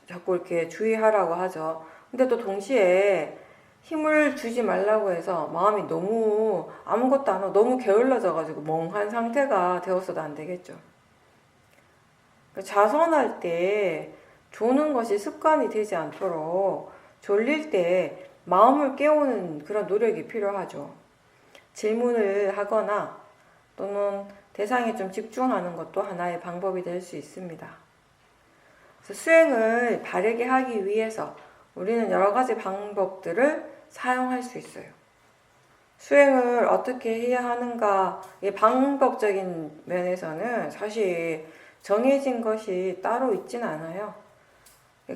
자꾸 이렇게 주의하라고 하죠. 근데 또 동시에 힘을 주지 말라고 해서 마음이 너무 아무것도 안 하고 너무 게을러져가지고 멍한 상태가 되어서도 안 되겠죠. 자선할 때 조는 것이 습관이 되지 않도록 졸릴 때 마음을 깨우는 그런 노력이 필요하죠. 질문을 하거나 또는 대상에 좀 집중하는 것도 하나의 방법이 될 수 있습니다. 그래서 수행을 바르게 하기 위해서 우리는 여러 가지 방법들을 사용할 수 있어요. 수행을 어떻게 해야 하는가의 방법적인 면에서는 사실 정해진 것이 따로 있진 않아요.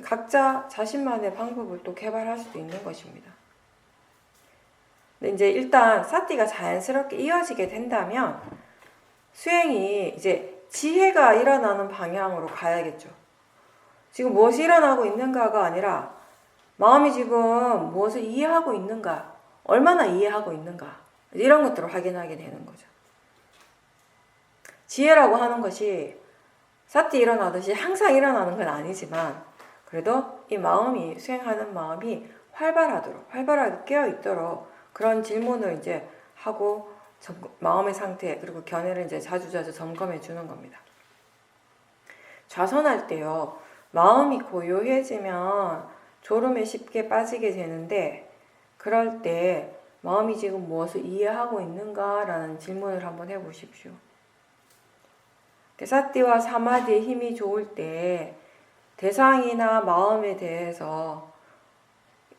각자 자신만의 방법을 또 개발할 수도 있는 것입니다. 근데 이제 일단 사띠가 자연스럽게 이어지게 된다면 수행이 이제 지혜가 일어나는 방향으로 가야겠죠. 지금 무엇이 일어나고 있는가가 아니라 마음이 지금 무엇을 이해하고 있는가, 얼마나 이해하고 있는가 이런 것들을 확인하게 되는 거죠. 지혜라고 하는 것이 사띠 일어나듯이 항상 일어나는 건 아니지만 그래도 이 마음이 수행하는 마음이 활발하게 깨어 있도록 그런 질문을 이제 하고 마음의 상태 그리고 견해를 이제 자주자주 점검해 주는 겁니다. 좌선할 때요. 마음이 고요해지면 졸음에 쉽게 빠지게 되는데 그럴 때 마음이 지금 무엇을 이해하고 있는가라는 질문을 한번 해보십시오. 사띠와 사마디의 힘이 좋을 때 대상이나 마음에 대해서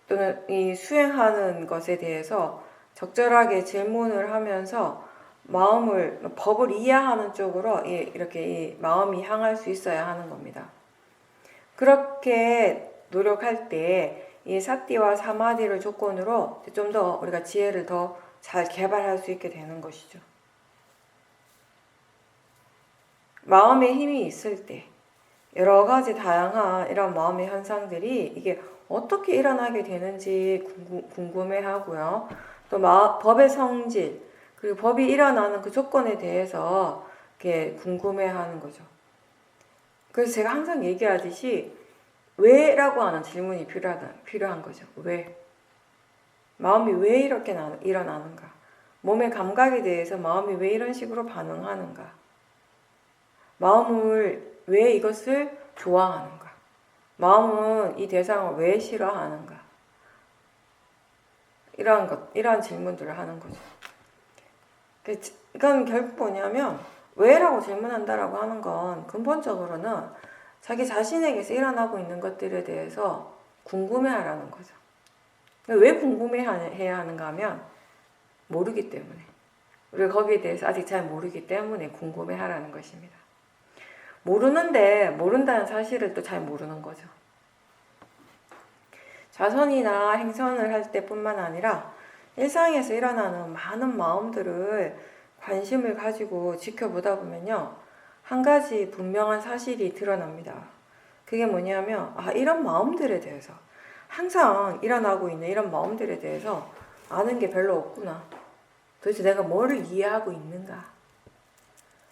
또는 이 수행하는 것에 대해서 적절하게 질문을 하면서 법을 이해하는 쪽으로 이렇게 이 마음이 향할 수 있어야 하는 겁니다. 그렇게 노력할 때 이 사띠와 사마디를 조건으로 좀 더 우리가 지혜를 더 잘 개발할 수 있게 되는 것이죠. 마음의 힘이 있을 때 여러 가지 다양한 이런 마음의 현상들이 이게 어떻게 일어나게 되는지 궁금해하고요. 또 법의 성질 그리고 법이 일어나는 그 조건에 대해서 이렇게 궁금해하는 거죠. 그래서 제가 항상 얘기하듯이 왜라고 하는 질문이 필요한 거죠. 왜? 마음이 왜 이렇게 일어나는가? 몸의 감각에 대해서 마음이 왜 이런 식으로 반응하는가? 마음을 왜 이것을 좋아하는가? 마음은 이 대상을 왜 싫어하는가? 이러한 질문들을 하는 거죠. 이건 결국 뭐냐면 왜라고 질문한다라고 하는 건 근본적으로는 자기 자신에게서 일어나고 있는 것들에 대해서 궁금해하라는 거죠. 왜 궁금해해야 하는가 하면 모르기 때문에 우리가 거기에 대해서 아직 잘 모르기 때문에 궁금해하라는 것입니다. 모르는데 모른다는 사실을 또 잘 모르는 거죠. 자선이나 행선을 할 때뿐만 아니라 일상에서 일어나는 많은 마음들을 관심을 가지고 지켜보다 보면요. 한 가지 분명한 사실이 드러납니다. 그게 뭐냐면 이런 마음들에 대해서 항상 일어나고 있는 이런 마음들에 대해서 아는 게 별로 없구나. 도대체 내가 뭐를 이해하고 있는가.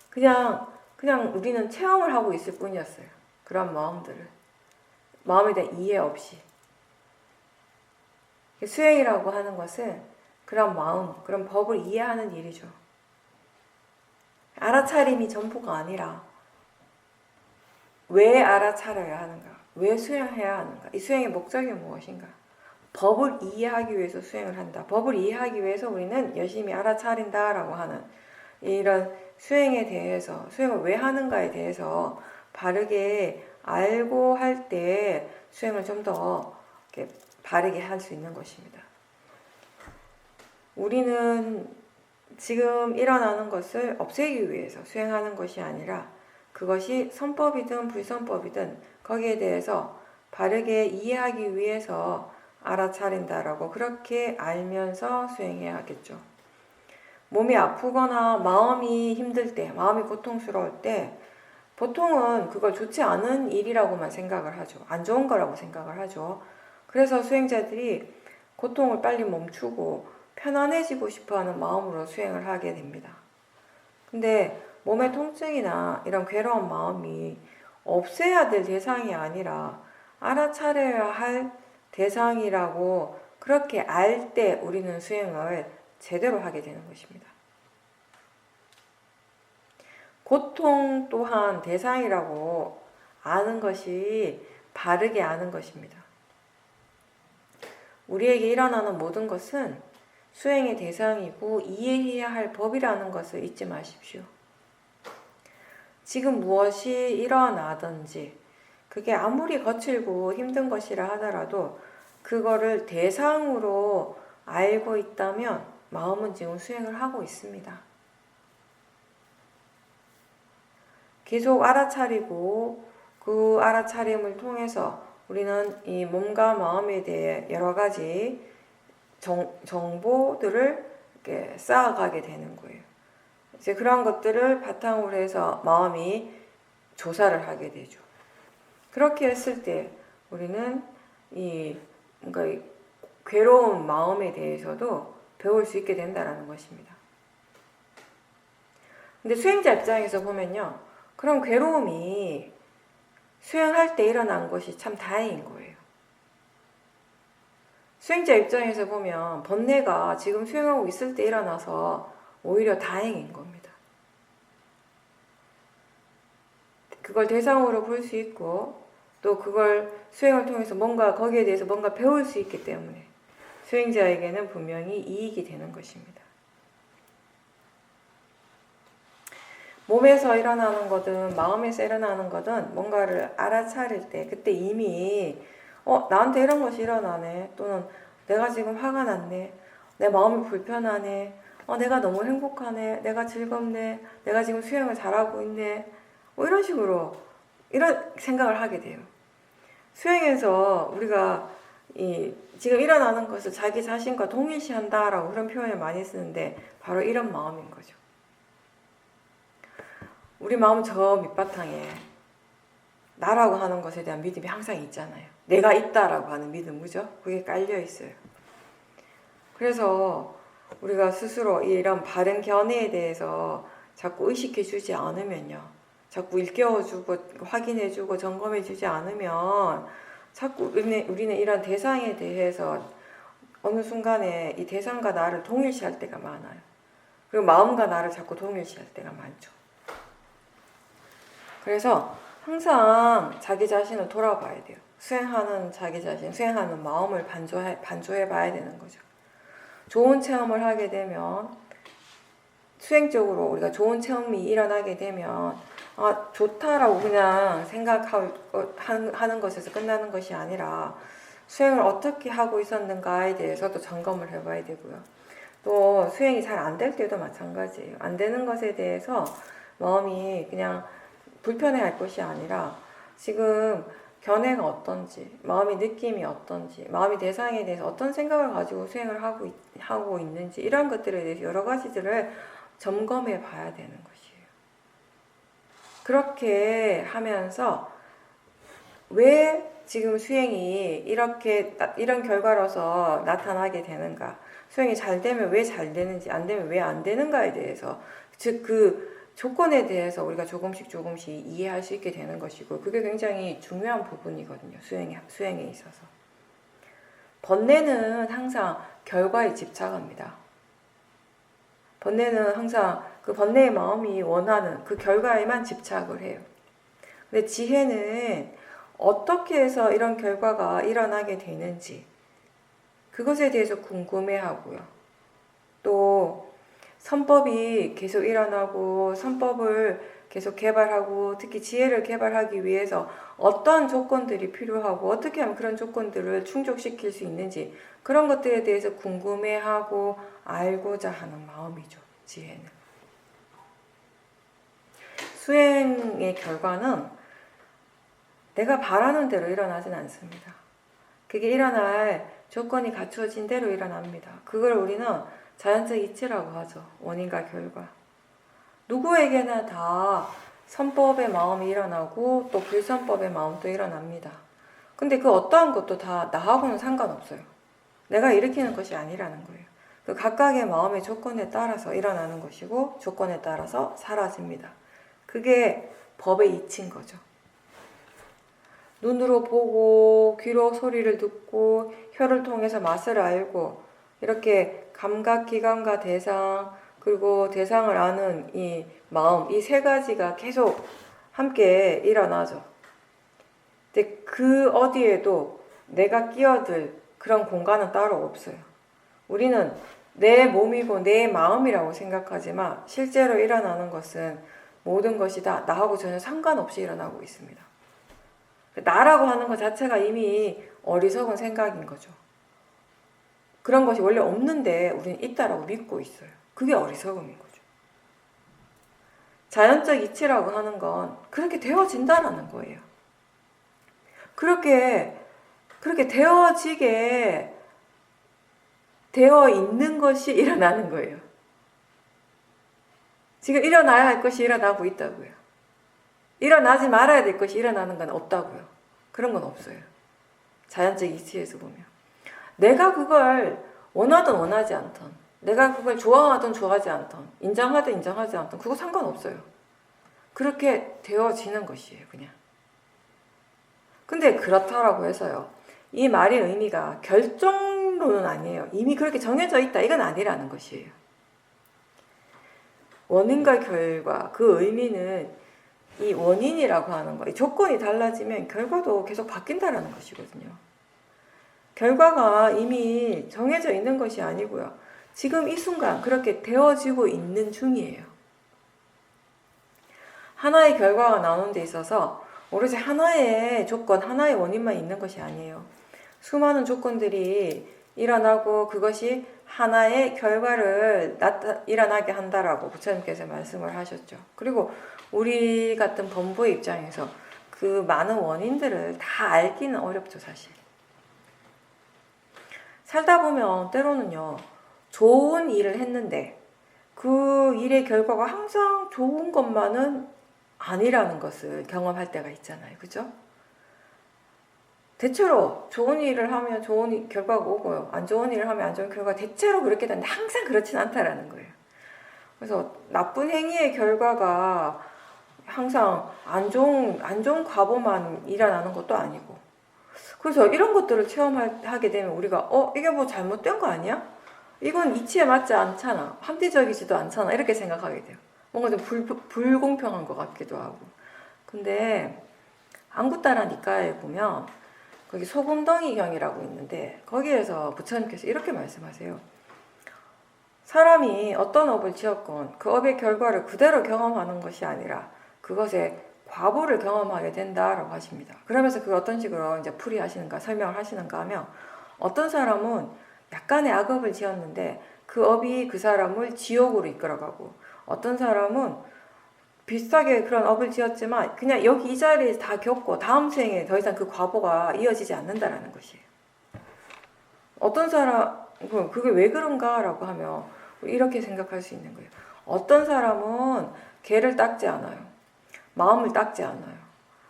그냥 우리는 체험을 하고 있을 뿐이었어요. 그런 마음들을. 마음에 대한 이해 없이. 수행이라고 하는 것은 그런 마음, 그런 법을 이해하는 일이죠. 알아차림이 전부가 아니라 왜 알아차려야 하는가? 왜 수행해야 하는가? 이 수행의 목적이 무엇인가? 법을 이해하기 위해서 수행을 한다. 법을 이해하기 위해서 우리는 열심히 알아차린다라고 하는 이런 수행에 대해서 수행을 왜 하는가에 대해서 바르게 알고 할 때 수행을 좀 더 바르게 할 수 있는 것입니다. 우리는 지금 일어나는 것을 없애기 위해서 수행하는 것이 아니라 그것이 선법이든 불선법이든 거기에 대해서 바르게 이해하기 위해서 알아차린다라고 그렇게 알면서 수행해야 하겠죠. 몸이 아프거나 마음이 힘들 때, 마음이 고통스러울 때 보통은 그걸 좋지 않은 일이라고만 생각을 하죠. 안 좋은 거라고 생각을 하죠. 그래서 수행자들이 고통을 빨리 멈추고 편안해지고 싶어하는 마음으로 수행을 하게 됩니다. 근데 몸의 통증이나 이런 괴로운 마음이 없애야 될 대상이 아니라 알아차려야 할 대상이라고 그렇게 알 때 우리는 수행을 제대로 하게 되는 것입니다. 고통 또한 대상이라고 아는 것이 바르게 아는 것입니다. 우리에게 일어나는 모든 것은 수행의 대상이고 이해해야 할 법이라는 것을 잊지 마십시오. 지금 무엇이 일어나든지 그게 아무리 거칠고 힘든 것이라 하더라도 그거를 대상으로 알고 있다면 마음은 지금 수행을 하고 있습니다. 계속 알아차리고 그 알아차림을 통해서 우리는 이 몸과 마음에 대해 여러 가지 정보들을 이렇게 쌓아가게 되는 거예요. 이제 그런 것들을 바탕으로 해서 마음이 조사를 하게 되죠. 그렇게 했을 때 우리는 뭔가 괴로운 마음에 대해서도 배울 수 있게 된다는 것입니다. 근데 수행자 입장에서 보면요, 그런 괴로움이 수행할 때 일어난 것이 참 다행인 거예요. 수행자 입장에서 보면 번뇌가 지금 수행하고 있을 때 일어나서 오히려 다행인 겁니다. 그걸 대상으로 볼 수 있고 또 그걸 수행을 통해서 거기에 대해서 뭔가 배울 수 있기 때문에 수행자에게는 분명히 이익이 되는 것입니다. 몸에서 일어나는 거든 마음에서 일어나는 거든 뭔가를 알아차릴 때 그때 이미 나한테 이런 것이 일어나네, 또는 내가 지금 화가 났네, 내 마음이 불편하네, 내가 너무 행복하네, 내가 즐겁네, 내가 지금 수행을 잘하고 있네, 이런 식으로 이런 생각을 하게 돼요. 수행에서 우리가 지금 일어나는 것을 자기 자신과 동일시한다라고 그런 표현을 많이 쓰는데 바로 이런 마음인 거죠. 우리 마음 저 밑바탕에 나라고 하는 것에 대한 믿음이 항상 있잖아요. 내가 있다라고 하는 믿음, 그죠? 그게 깔려 있어요. 그래서 우리가 스스로 이런 바른 견해에 대해서 자꾸 의식해주지 않으면요, 자꾸 일깨워주고 확인해주고 점검해주지 않으면 자꾸 우리는 이런 대상에 대해서 어느 순간에 이 대상과 나를 동일시할 때가 많아요. 그리고 마음과 나를 자꾸 동일시할 때가 많죠. 그래서 항상 자기 자신을 돌아봐야 돼요. 수행하는 자기 자신, 수행하는 마음을 반조해 봐야 되는 거죠. 좋은 체험을 하게 되면, 수행적으로 우리가 좋은 체험이 일어나게 되면 좋다라고 그냥 생각하는 것에서 끝나는 것이 아니라 수행을 어떻게 하고 있었는가에 대해서도 점검을 해봐야 되고요. 또 수행이 잘 안 될 때도 마찬가지예요. 안 되는 것에 대해서 마음이 그냥 불편해할 것이 아니라 지금 견해가 어떤지, 마음의 느낌이 어떤지, 마음의 대상에 대해서 어떤 생각을 가지고 수행을 하고 있는지, 이런 것들에 대해서 여러 가지들을 점검해 봐야 되는 것이에요. 그렇게 하면서 왜 지금 수행이 이런 결과로서 나타나게 되는가, 수행이 잘 되면 왜 잘 되는지, 안 되면 왜 안 되는가에 대해서, 즉 그 조건에 대해서 우리가 조금씩 이해할 수 있게 되는 것이고, 그게 굉장히 중요한 부분이거든요. 수행에 있어서. 번뇌는 항상 결과에 집착합니다. 번뇌는 항상 그 번뇌의 마음이 원하는 그 결과에만 집착을 해요. 근데 지혜는 어떻게 해서 이런 결과가 일어나게 되는지 그것에 대해서 궁금해하고요. 또 선법이 계속 일어나고 선법을 계속 개발하고 특히 지혜를 개발하기 위해서 어떤 조건들이 필요하고 어떻게 하면 그런 조건들을 충족시킬 수 있는지, 그런 것들에 대해서 궁금해하고 알고자 하는 마음이죠. 지혜는. 수행의 결과는 내가 바라는 대로 일어나진 않습니다. 그게 일어날 조건이 갖추어진 대로 일어납니다. 그걸 우리는 자연적 이치라고 하죠. 원인과 결과. 누구에게나 다 선법의 마음이 일어나고 또 불선법의 마음도 일어납니다. 근데 그 어떠한 것도 다 나하고는 상관없어요. 내가 일으키는 것이 아니라는 거예요. 그 각각의 마음의 조건에 따라서 일어나는 것이고 조건에 따라서 사라집니다. 그게 법의 이치인 거죠. 눈으로 보고 귀로 소리를 듣고 혀를 통해서 맛을 알고 이렇게 감각기관과 대상 그리고 대상을 아는 이 마음 이 세 가지가 계속 함께 일어나죠. 근데 그 어디에도 내가 끼어들 그런 공간은 따로 없어요. 우리는 내 몸이고 내 마음이라고 생각하지만 실제로 일어나는 것은 모든 것이 다 나하고 전혀 상관없이 일어나고 있습니다. 나라고 하는 것 자체가 이미 어리석은 생각인 거죠. 그런 것이 원래 없는데 우리는 있다라고 믿고 있어요. 그게 어리석음인 거죠. 자연적 이치라고 하는 건 그렇게 되어진다라는 거예요. 그렇게 되어지게 되어 있는 것이 일어나는 거예요. 지금 일어나야 할 것이 일어나고 있다고요. 일어나지 말아야 될 것이 일어나는 건 없다고요. 그런 건 없어요. 자연적 이치에서 보면. 내가 그걸 원하든 원하지 않든, 내가 그걸 좋아하든 좋아하지 않든, 인정하든 인정하지 않든, 그거 상관없어요. 그렇게 되어지는 것이에요, 그냥. 근데 그렇다라고 해서요. 이 말의 의미가 결정론은 아니에요. 이미 그렇게 정해져 있다. 이건 아니라는 것이에요. 원인과 결과, 그 의미는 이 원인이라고 하는 거, 이 조건이 달라지면 결과도 계속 바뀐다라는 것이거든요. 결과가 이미 정해져 있는 것이 아니고요. 지금 이 순간 그렇게 되어지고 있는 중이에요. 하나의 결과가 나오는 데 있어서 오로지 하나의 조건, 하나의 원인만 있는 것이 아니에요. 수많은 조건들이 일어나고 그것이 하나의 결과를 일어나게 한다라고 부처님께서 말씀을 하셨죠. 그리고 우리 같은 범부의 입장에서 그 많은 원인들을 다 알기는 어렵죠, 사실. 살다 보면 때로는요, 좋은 일을 했는데 그 일의 결과가 항상 좋은 것만은 아니라는 것을 경험할 때가 있잖아요. 그죠? 대체로 좋은 일을 하면 좋은 결과가 오고요. 안 좋은 일을 하면 안 좋은 결과가 대체로 그렇게 되는데 항상 그렇진 않다라는 거예요. 그래서 나쁜 행위의 결과가 항상 안 좋은 과보만 일어나는 것도 아니고. 그래서 이런 것들을 체험하게 되면 우리가 이게 뭐 잘못된 거 아니야? 이건 이치에 맞지 않잖아. 합리적이지도 않잖아. 이렇게 생각하게 돼요. 뭔가 좀 불공평한 것 같기도 하고. 근데 안구따라 니까에 보면 거기 소금덩이경이라고 있는데 거기에서 부처님께서 이렇게 말씀하세요. 사람이 어떤 업을 지었건 그 업의 결과를 그대로 경험하는 것이 아니라 그것의 과보를 경험하게 된다라고 하십니다. 그러면서 그 어떤 식으로 이제 풀이하시는가 설명을 하시는가 하면 어떤 사람은 약간의 악업을 지었는데 그 업이 그 사람을 지옥으로 이끌어가고 어떤 사람은 비슷하게 그런 업을 지었지만 그냥 여기 이 자리에서 다 겪고 다음 생에 더 이상 그 과보가 이어지지 않는다라는 것이에요. 어떤 사람 그게 왜 그런가라고 하면 이렇게 생각할 수 있는 거예요. 어떤 사람은 개를 닦지 않아요. 마음을 닦지 않아요.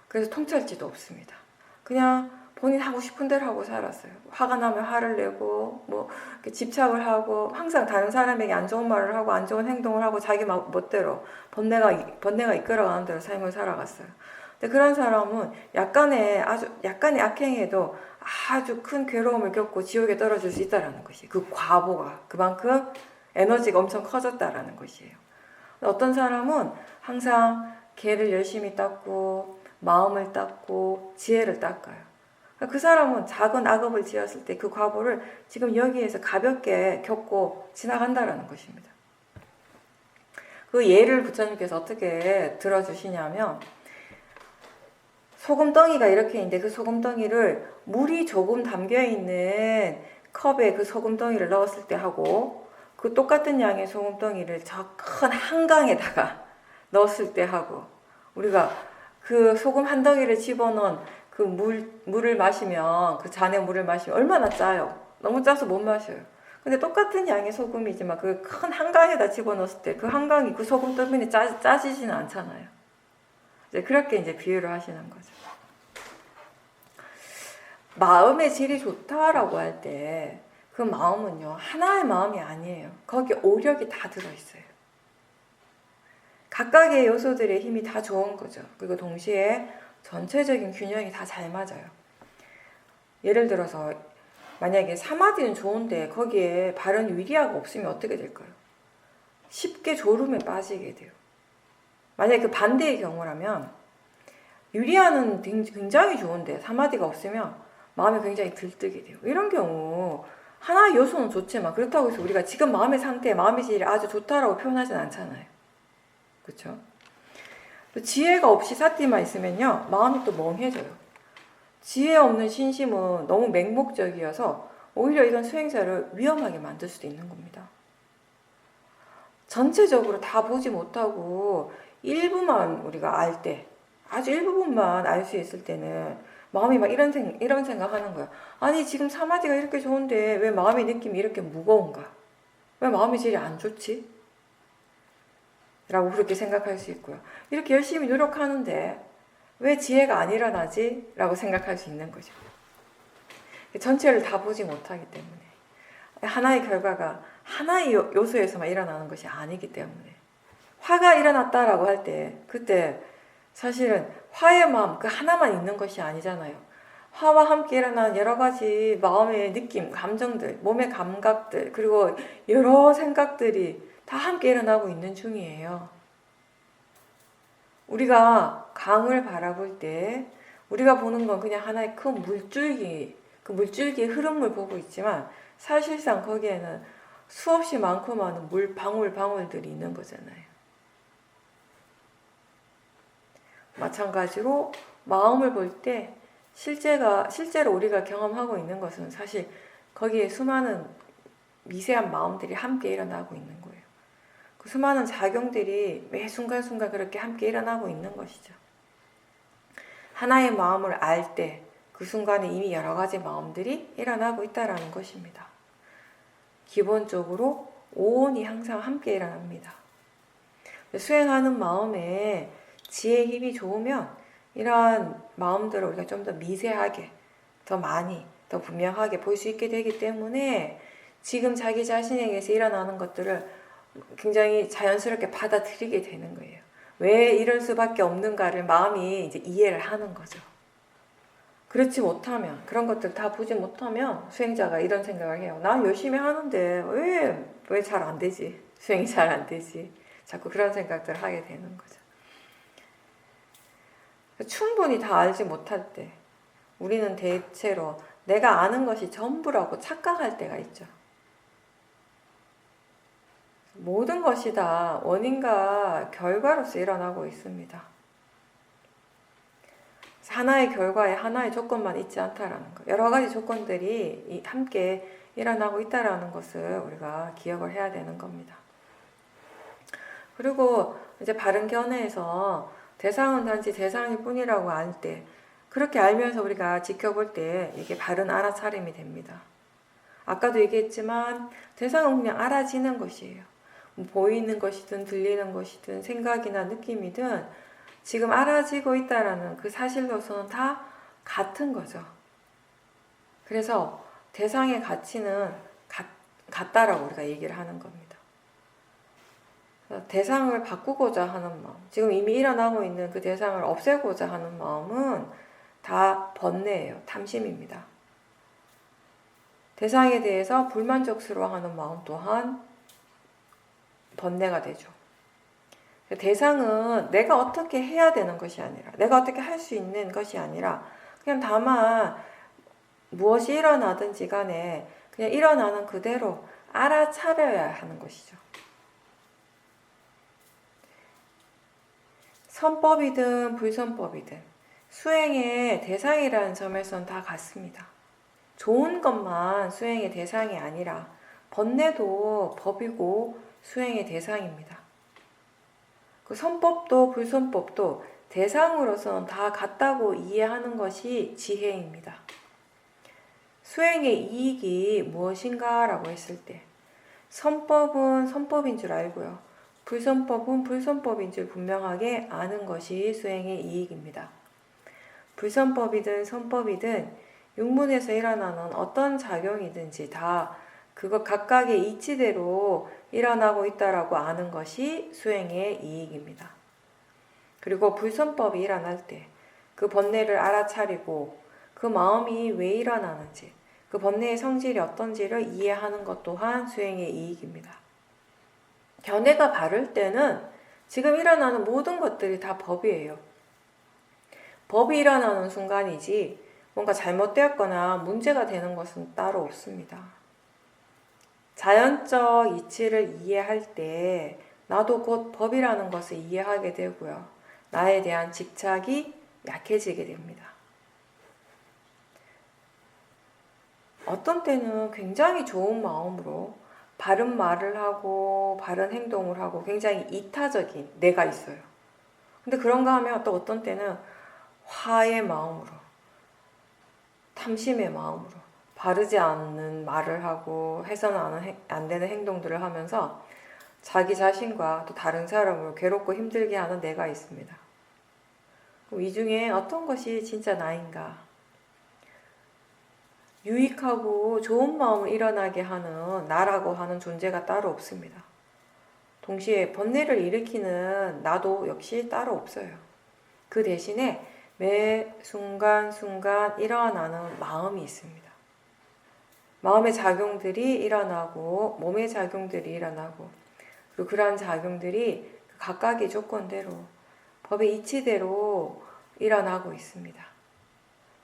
그래서 통찰지도 없습니다. 그냥 본인 하고 싶은 대로 하고 살았어요. 화가 나면 화를 내고 뭐 집착을 하고 항상 다른 사람에게 안 좋은 말을 하고 안 좋은 행동을 하고 자기 멋대로 번뇌가 이끌어가는 대로 삶을 살아갔어요. 근데 그런 사람은 약간의 악행에도 아주 큰 괴로움을 겪고 지옥에 떨어질 수 있다라는 것이에요. 그 과보가 그만큼 에너지가 엄청 커졌다라는 것이에요. 어떤 사람은 항상 개를 열심히 닦고 마음을 닦고 지혜를 닦아요. 그 사람은 작은 악업을 지었을 때 그 과보를 지금 여기에서 가볍게 겪고 지나간다라는 것입니다. 그 예를 부처님께서 어떻게 들어주시냐면 소금덩이가 이렇게 있는데 그 소금덩이를 물이 조금 담겨있는 컵에 그 소금덩이를 넣었을 때 하고 그 똑같은 양의 소금덩이를 저 큰 한강에다가 넣었을 때 하고 우리가 그 소금 한 덩이를 집어넣은 그 물을 마시면 그 잔의 물을 마시면 얼마나 짜요. 너무 짜서 못 마셔요. 근데 똑같은 양의 소금이지만 그 큰 한강에다 집어넣었을 때 그 한강이 그 소금 때문에 짜지지는 않잖아요. 이제 그렇게 이제 비유를 하시는 거죠. 마음의 질이 좋다라고 할 때 그 마음은요, 하나의 마음이 아니에요. 거기에 오력이 다 들어있어요. 각각의 요소들의 힘이 다 좋은 거죠. 그리고 동시에 전체적인 균형이 다 잘 맞아요. 예를 들어서 만약에 사마디는 좋은데 거기에 바른 위리아가 없으면 어떻게 될까요? 쉽게 졸음에 빠지게 돼요. 만약에 그 반대의 경우라면 위리아는 굉장히 좋은데 사마디가 없으면 마음이 굉장히 들뜨게 돼요. 이런 경우 하나의 요소는 좋지만 그렇다고 해서 우리가 지금 마음의 상태, 마음의 질이 아주 좋다라고 표현하진 않잖아요. 그렇죠? 또 지혜가 없이 사띠만 있으면요, 마음이 또 멍해져요. 지혜 없는 신심은 너무 맹목적이어서 오히려 이런 수행자를 위험하게 만들 수도 있는 겁니다. 전체적으로 다 보지 못하고 일부만 우리가 알 때, 아주 일부분만 알 수 있을 때는 마음이 막 이런 생각하는 거야. 아니 지금 사마디가 이렇게 좋은데 왜 마음의 느낌이 이렇게 무거운가? 왜 마음의 질이 안 좋지? 라고 그렇게 생각할 수 있고요. 이렇게 열심히 노력하는데 왜 지혜가 안 일어나지? 라고 생각할 수 있는 거죠. 전체를 다 보지 못하기 때문에 하나의 결과가 하나의 요소에서만 일어나는 것이 아니기 때문에 화가 일어났다라고 할 때 그때 사실은 화의 마음 그 하나만 있는 것이 아니잖아요. 화와 함께 일어나는 여러 가지 마음의 느낌, 감정들, 몸의 감각들 그리고 여러 생각들이 다 함께 일어나고 있는 중이에요. 우리가 강을 바라볼 때 우리가 보는 건 그냥 하나의 큰 물줄기, 그 물줄기의 흐름을 보고 있지만 사실상 거기에는 수없이 많고 많은 물 방울들이 있는 거잖아요. 마찬가지로 마음을 볼 때 실제로 우리가 경험하고 있는 것은 사실 거기에 수많은 미세한 마음들이 함께 일어나고 있는 거예요. 그 수많은 작용들이 매 순간순간 그렇게 함께 일어나고 있는 것이죠. 하나의 마음을 알 때 그 순간에 이미 여러 가지 마음들이 일어나고 있다는 것입니다. 기본적으로 오온이 항상 함께 일어납니다. 수행하는 마음에 지혜의 힘이 좋으면 이러한 마음들을 우리가 좀 더 미세하게, 더 많이, 더 분명하게 볼 수 있게 되기 때문에 지금 자기 자신에게서 일어나는 것들을 굉장히 자연스럽게 받아들이게 되는 거예요. 왜 이럴 수밖에 없는가를 마음이 이제 이해를 하는 거죠. 그렇지 못하면, 그런 것들 다 보지 못하면 수행자가 이런 생각을 해요. 난 열심히 하는데 왜 잘 안 되지? 수행이 잘 안 되지? 자꾸 그런 생각들을 하게 되는 거죠. 충분히 다 알지 못할 때 우리는 대체로 내가 아는 것이 전부라고 착각할 때가 있죠. 모든 것이 다 원인과 결과로서 일어나고 있습니다. 하나의 결과에 하나의 조건만 있지 않다라는 것. 여러 가지 조건들이 함께 일어나고 있다라는 것을 우리가 기억을 해야 되는 겁니다. 그리고 이제 바른 견해에서 대상은 단지 대상일 뿐이라고 알 때, 그렇게 알면서 우리가 지켜볼 때 이게 바른 알아차림이 됩니다. 아까도 얘기했지만 대상은 그냥 알아지는 것이에요. 보이는 것이든 들리는 것이든 생각이나 느낌이든 지금 알아지고 있다라는 그 사실로서는 다 같은 거죠. 그래서 대상의 가치는 같다라고 우리가 얘기를 하는 겁니다. 대상을 바꾸고자 하는 마음, 지금 이미 일어나고 있는 그 대상을 없애고자 하는 마음은 다 번뇌예요. 탐심입니다. 대상에 대해서 불만족스러워하는 마음 또한 번뇌가 되죠. 대상은 내가 어떻게 해야 되는 것이 아니라, 내가 어떻게 할 수 있는 것이 아니라 그냥 다만 무엇이 일어나든지 간에 그냥 일어나는 그대로 알아차려야 하는 것이죠. 선법이든 불선법이든 수행의 대상이라는 점에서는 다 같습니다. 좋은 것만 수행의 대상이 아니라 번뇌도 법이고 수행의 대상입니다. 그 선법도 불선법도 대상으로서는 다 같다고 이해하는 것이 지혜입니다. 수행의 이익이 무엇인가 라고 했을 때 선법은 선법인 줄 알고요. 불선법은 불선법인 줄 분명하게 아는 것이 수행의 이익입니다. 불선법이든 선법이든 육문에서 일어나는 어떤 작용이든지 다 그것 각각의 이치대로 일어나고 있다라고 아는 것이 수행의 이익입니다. 그리고 불선법이 일어날 때 그 번뇌를 알아차리고 그 마음이 왜 일어나는지 그 번뇌의 성질이 어떤지를 이해하는 것 또한 수행의 이익입니다. 견해가 바를 때는 지금 일어나는 모든 것들이 다 법이에요. 법이 일어나는 순간이지 뭔가 잘못되었거나 문제가 되는 것은 따로 없습니다. 자연적 이치를 이해할 때 나도 곧 법이라는 것을 이해하게 되고요. 나에 대한 집착이 약해지게 됩니다. 어떤 때는 굉장히 좋은 마음으로 바른 말을 하고 바른 행동을 하고 굉장히 이타적인 내가 있어요. 근데 그런가 하면 또 어떤 때는 화의 마음으로, 탐심의 마음으로 바르지 않는 말을 하고 해서는 안 되는 행동들을 하면서 자기 자신과 또 다른 사람을 괴롭고 힘들게 하는 내가 있습니다. 이 중에 어떤 것이 진짜 나인가? 유익하고 좋은 마음을 일어나게 하는 나라고 하는 존재가 따로 없습니다. 동시에 번뇌를 일으키는 나도 역시 따로 없어요. 그 대신에 매 순간순간 일어나는 마음이 있습니다. 마음의 작용들이 일어나고 몸의 작용들이 일어나고 그리고 그러한 작용들이 각각의 조건대로 법의 이치대로 일어나고 있습니다.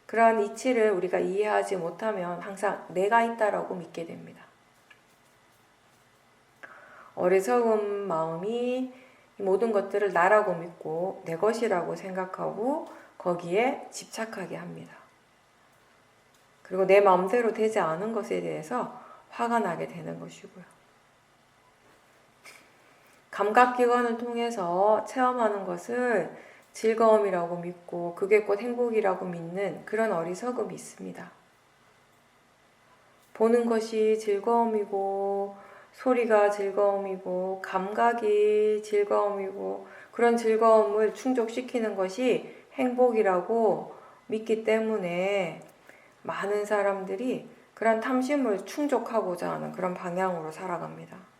그러한 이치를 우리가 이해하지 못하면 항상 내가 있다라고 믿게 됩니다. 어리석은 마음이 모든 것들을 나라고 믿고 내 것이라고 생각하고 거기에 집착하게 합니다. 그리고 내 마음대로 되지 않은 것에 대해서 화가 나게 되는 것이고요. 감각기관을 통해서 체험하는 것을 즐거움이라고 믿고 그게 곧 행복이라고 믿는 그런 어리석음이 있습니다. 보는 것이 즐거움이고 소리가 즐거움이고 감각이 즐거움이고 그런 즐거움을 충족시키는 것이 행복이라고 믿기 때문에 많은 사람들이 그런 탐심을 충족하고자 하는 그런 방향으로 살아갑니다.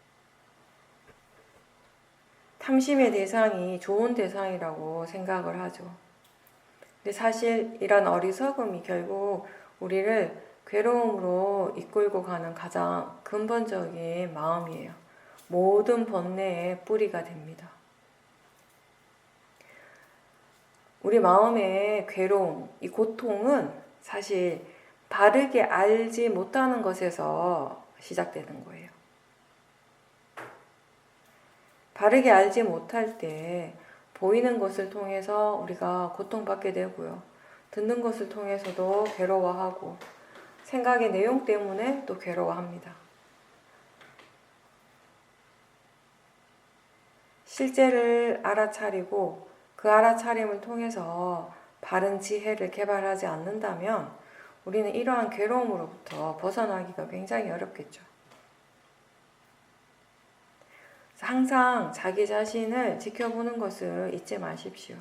탐심의 대상이 좋은 대상이라고 생각을 하죠. 근데 사실 이런 어리석음이 결국 우리를 괴로움으로 이끌고 가는 가장 근본적인 마음이에요. 모든 번뇌의 뿌리가 됩니다. 우리 마음의 괴로움, 이 고통은 사실 바르게 알지 못하는 것에서 시작되는 거예요. 바르게 알지 못할 때 보이는 것을 통해서 우리가 고통받게 되고요. 듣는 것을 통해서도 괴로워하고 생각의 내용 때문에 또 괴로워합니다. 실제를 알아차리고 그 알아차림을 통해서 바른 지혜를 개발하지 않는다면 우리는 이러한 괴로움으로부터 벗어나기가 굉장히 어렵겠죠. 항상 자기 자신을 지켜보는 것을 잊지 마십시오.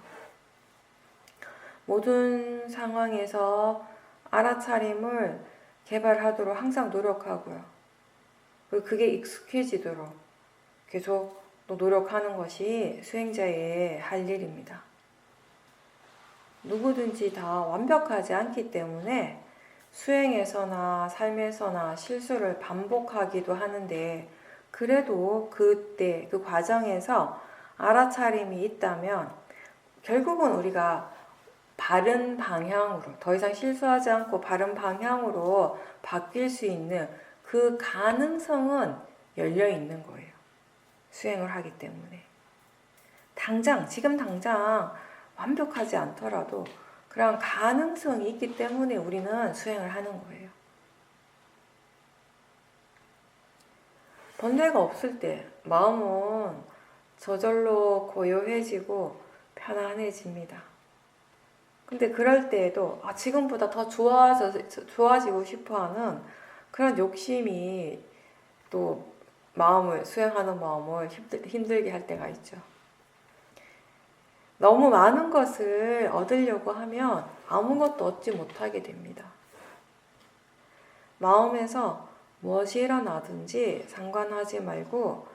모든 상황에서 알아차림을 개발하도록 항상 노력하고요. 그리고 그게 익숙해지도록 계속 노력하는 것이 수행자의 할 일입니다. 누구든지 다 완벽하지 않기 때문에 수행에서나 삶에서나 실수를 반복하기도 하는데 그래도 그때 그 과정에서 알아차림이 있다면 결국은 우리가 바른 방향으로 더 이상 실수하지 않고 바른 방향으로 바뀔 수 있는 그 가능성은 열려 있는 거예요. 수행을 하기 때문에 지금 당장 완벽하지 않더라도 그런 가능성이 있기 때문에 우리는 수행을 하는 거예요. 번뇌가 없을 때 마음은 저절로 고요해지고 편안해집니다. 근데 그럴 때에도 지금보다 더 좋아지고 싶어 하는 그런 욕심이 또 수행하는 마음을 힘들게 할 때가 있죠. 너무 많은 것을 얻으려고 하면 아무것도 얻지 못하게 됩니다. 마음에서 무엇이 일어나든지 상관하지 말고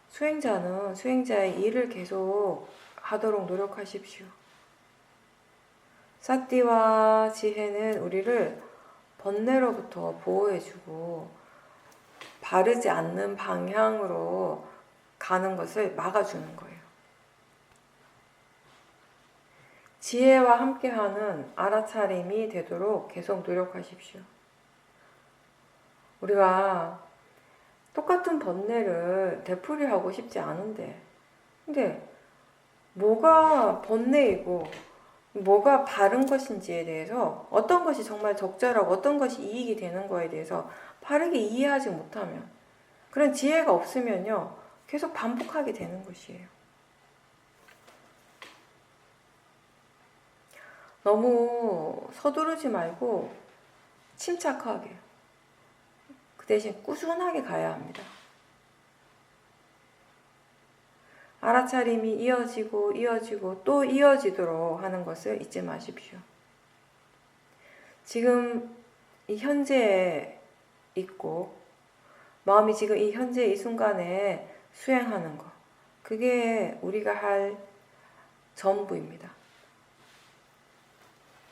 수행자는 수행자의 일을 계속 하도록 노력하십시오. 사띠와 지혜는 우리를 번뇌로부터 보호해주고 바르지 않는 방향으로 가는 것을 막아주는 거예요. 지혜와 함께하는 알아차림이 되도록 계속 노력하십시오. 우리가 똑같은 번뇌를 되풀이하고 싶지 않은데, 근데 뭐가 번뇌이고 뭐가 바른 것인지에 대해서, 어떤 것이 정말 적절하고 어떤 것이 이익이 되는 거에 대해서 바르게 이해하지 못하면, 그런 지혜가 없으면요 계속 반복하게 되는 것이에요. 너무 서두르지 말고 침착하게, 그 대신 꾸준하게 가야 합니다. 알아차림이 이어지고 또 이어지도록 하는 것을 잊지 마십시오. 지금 이 현재에 있고 마음이 지금 이 현재 이 순간에 수행하는 것, 그게 우리가 할 전부입니다.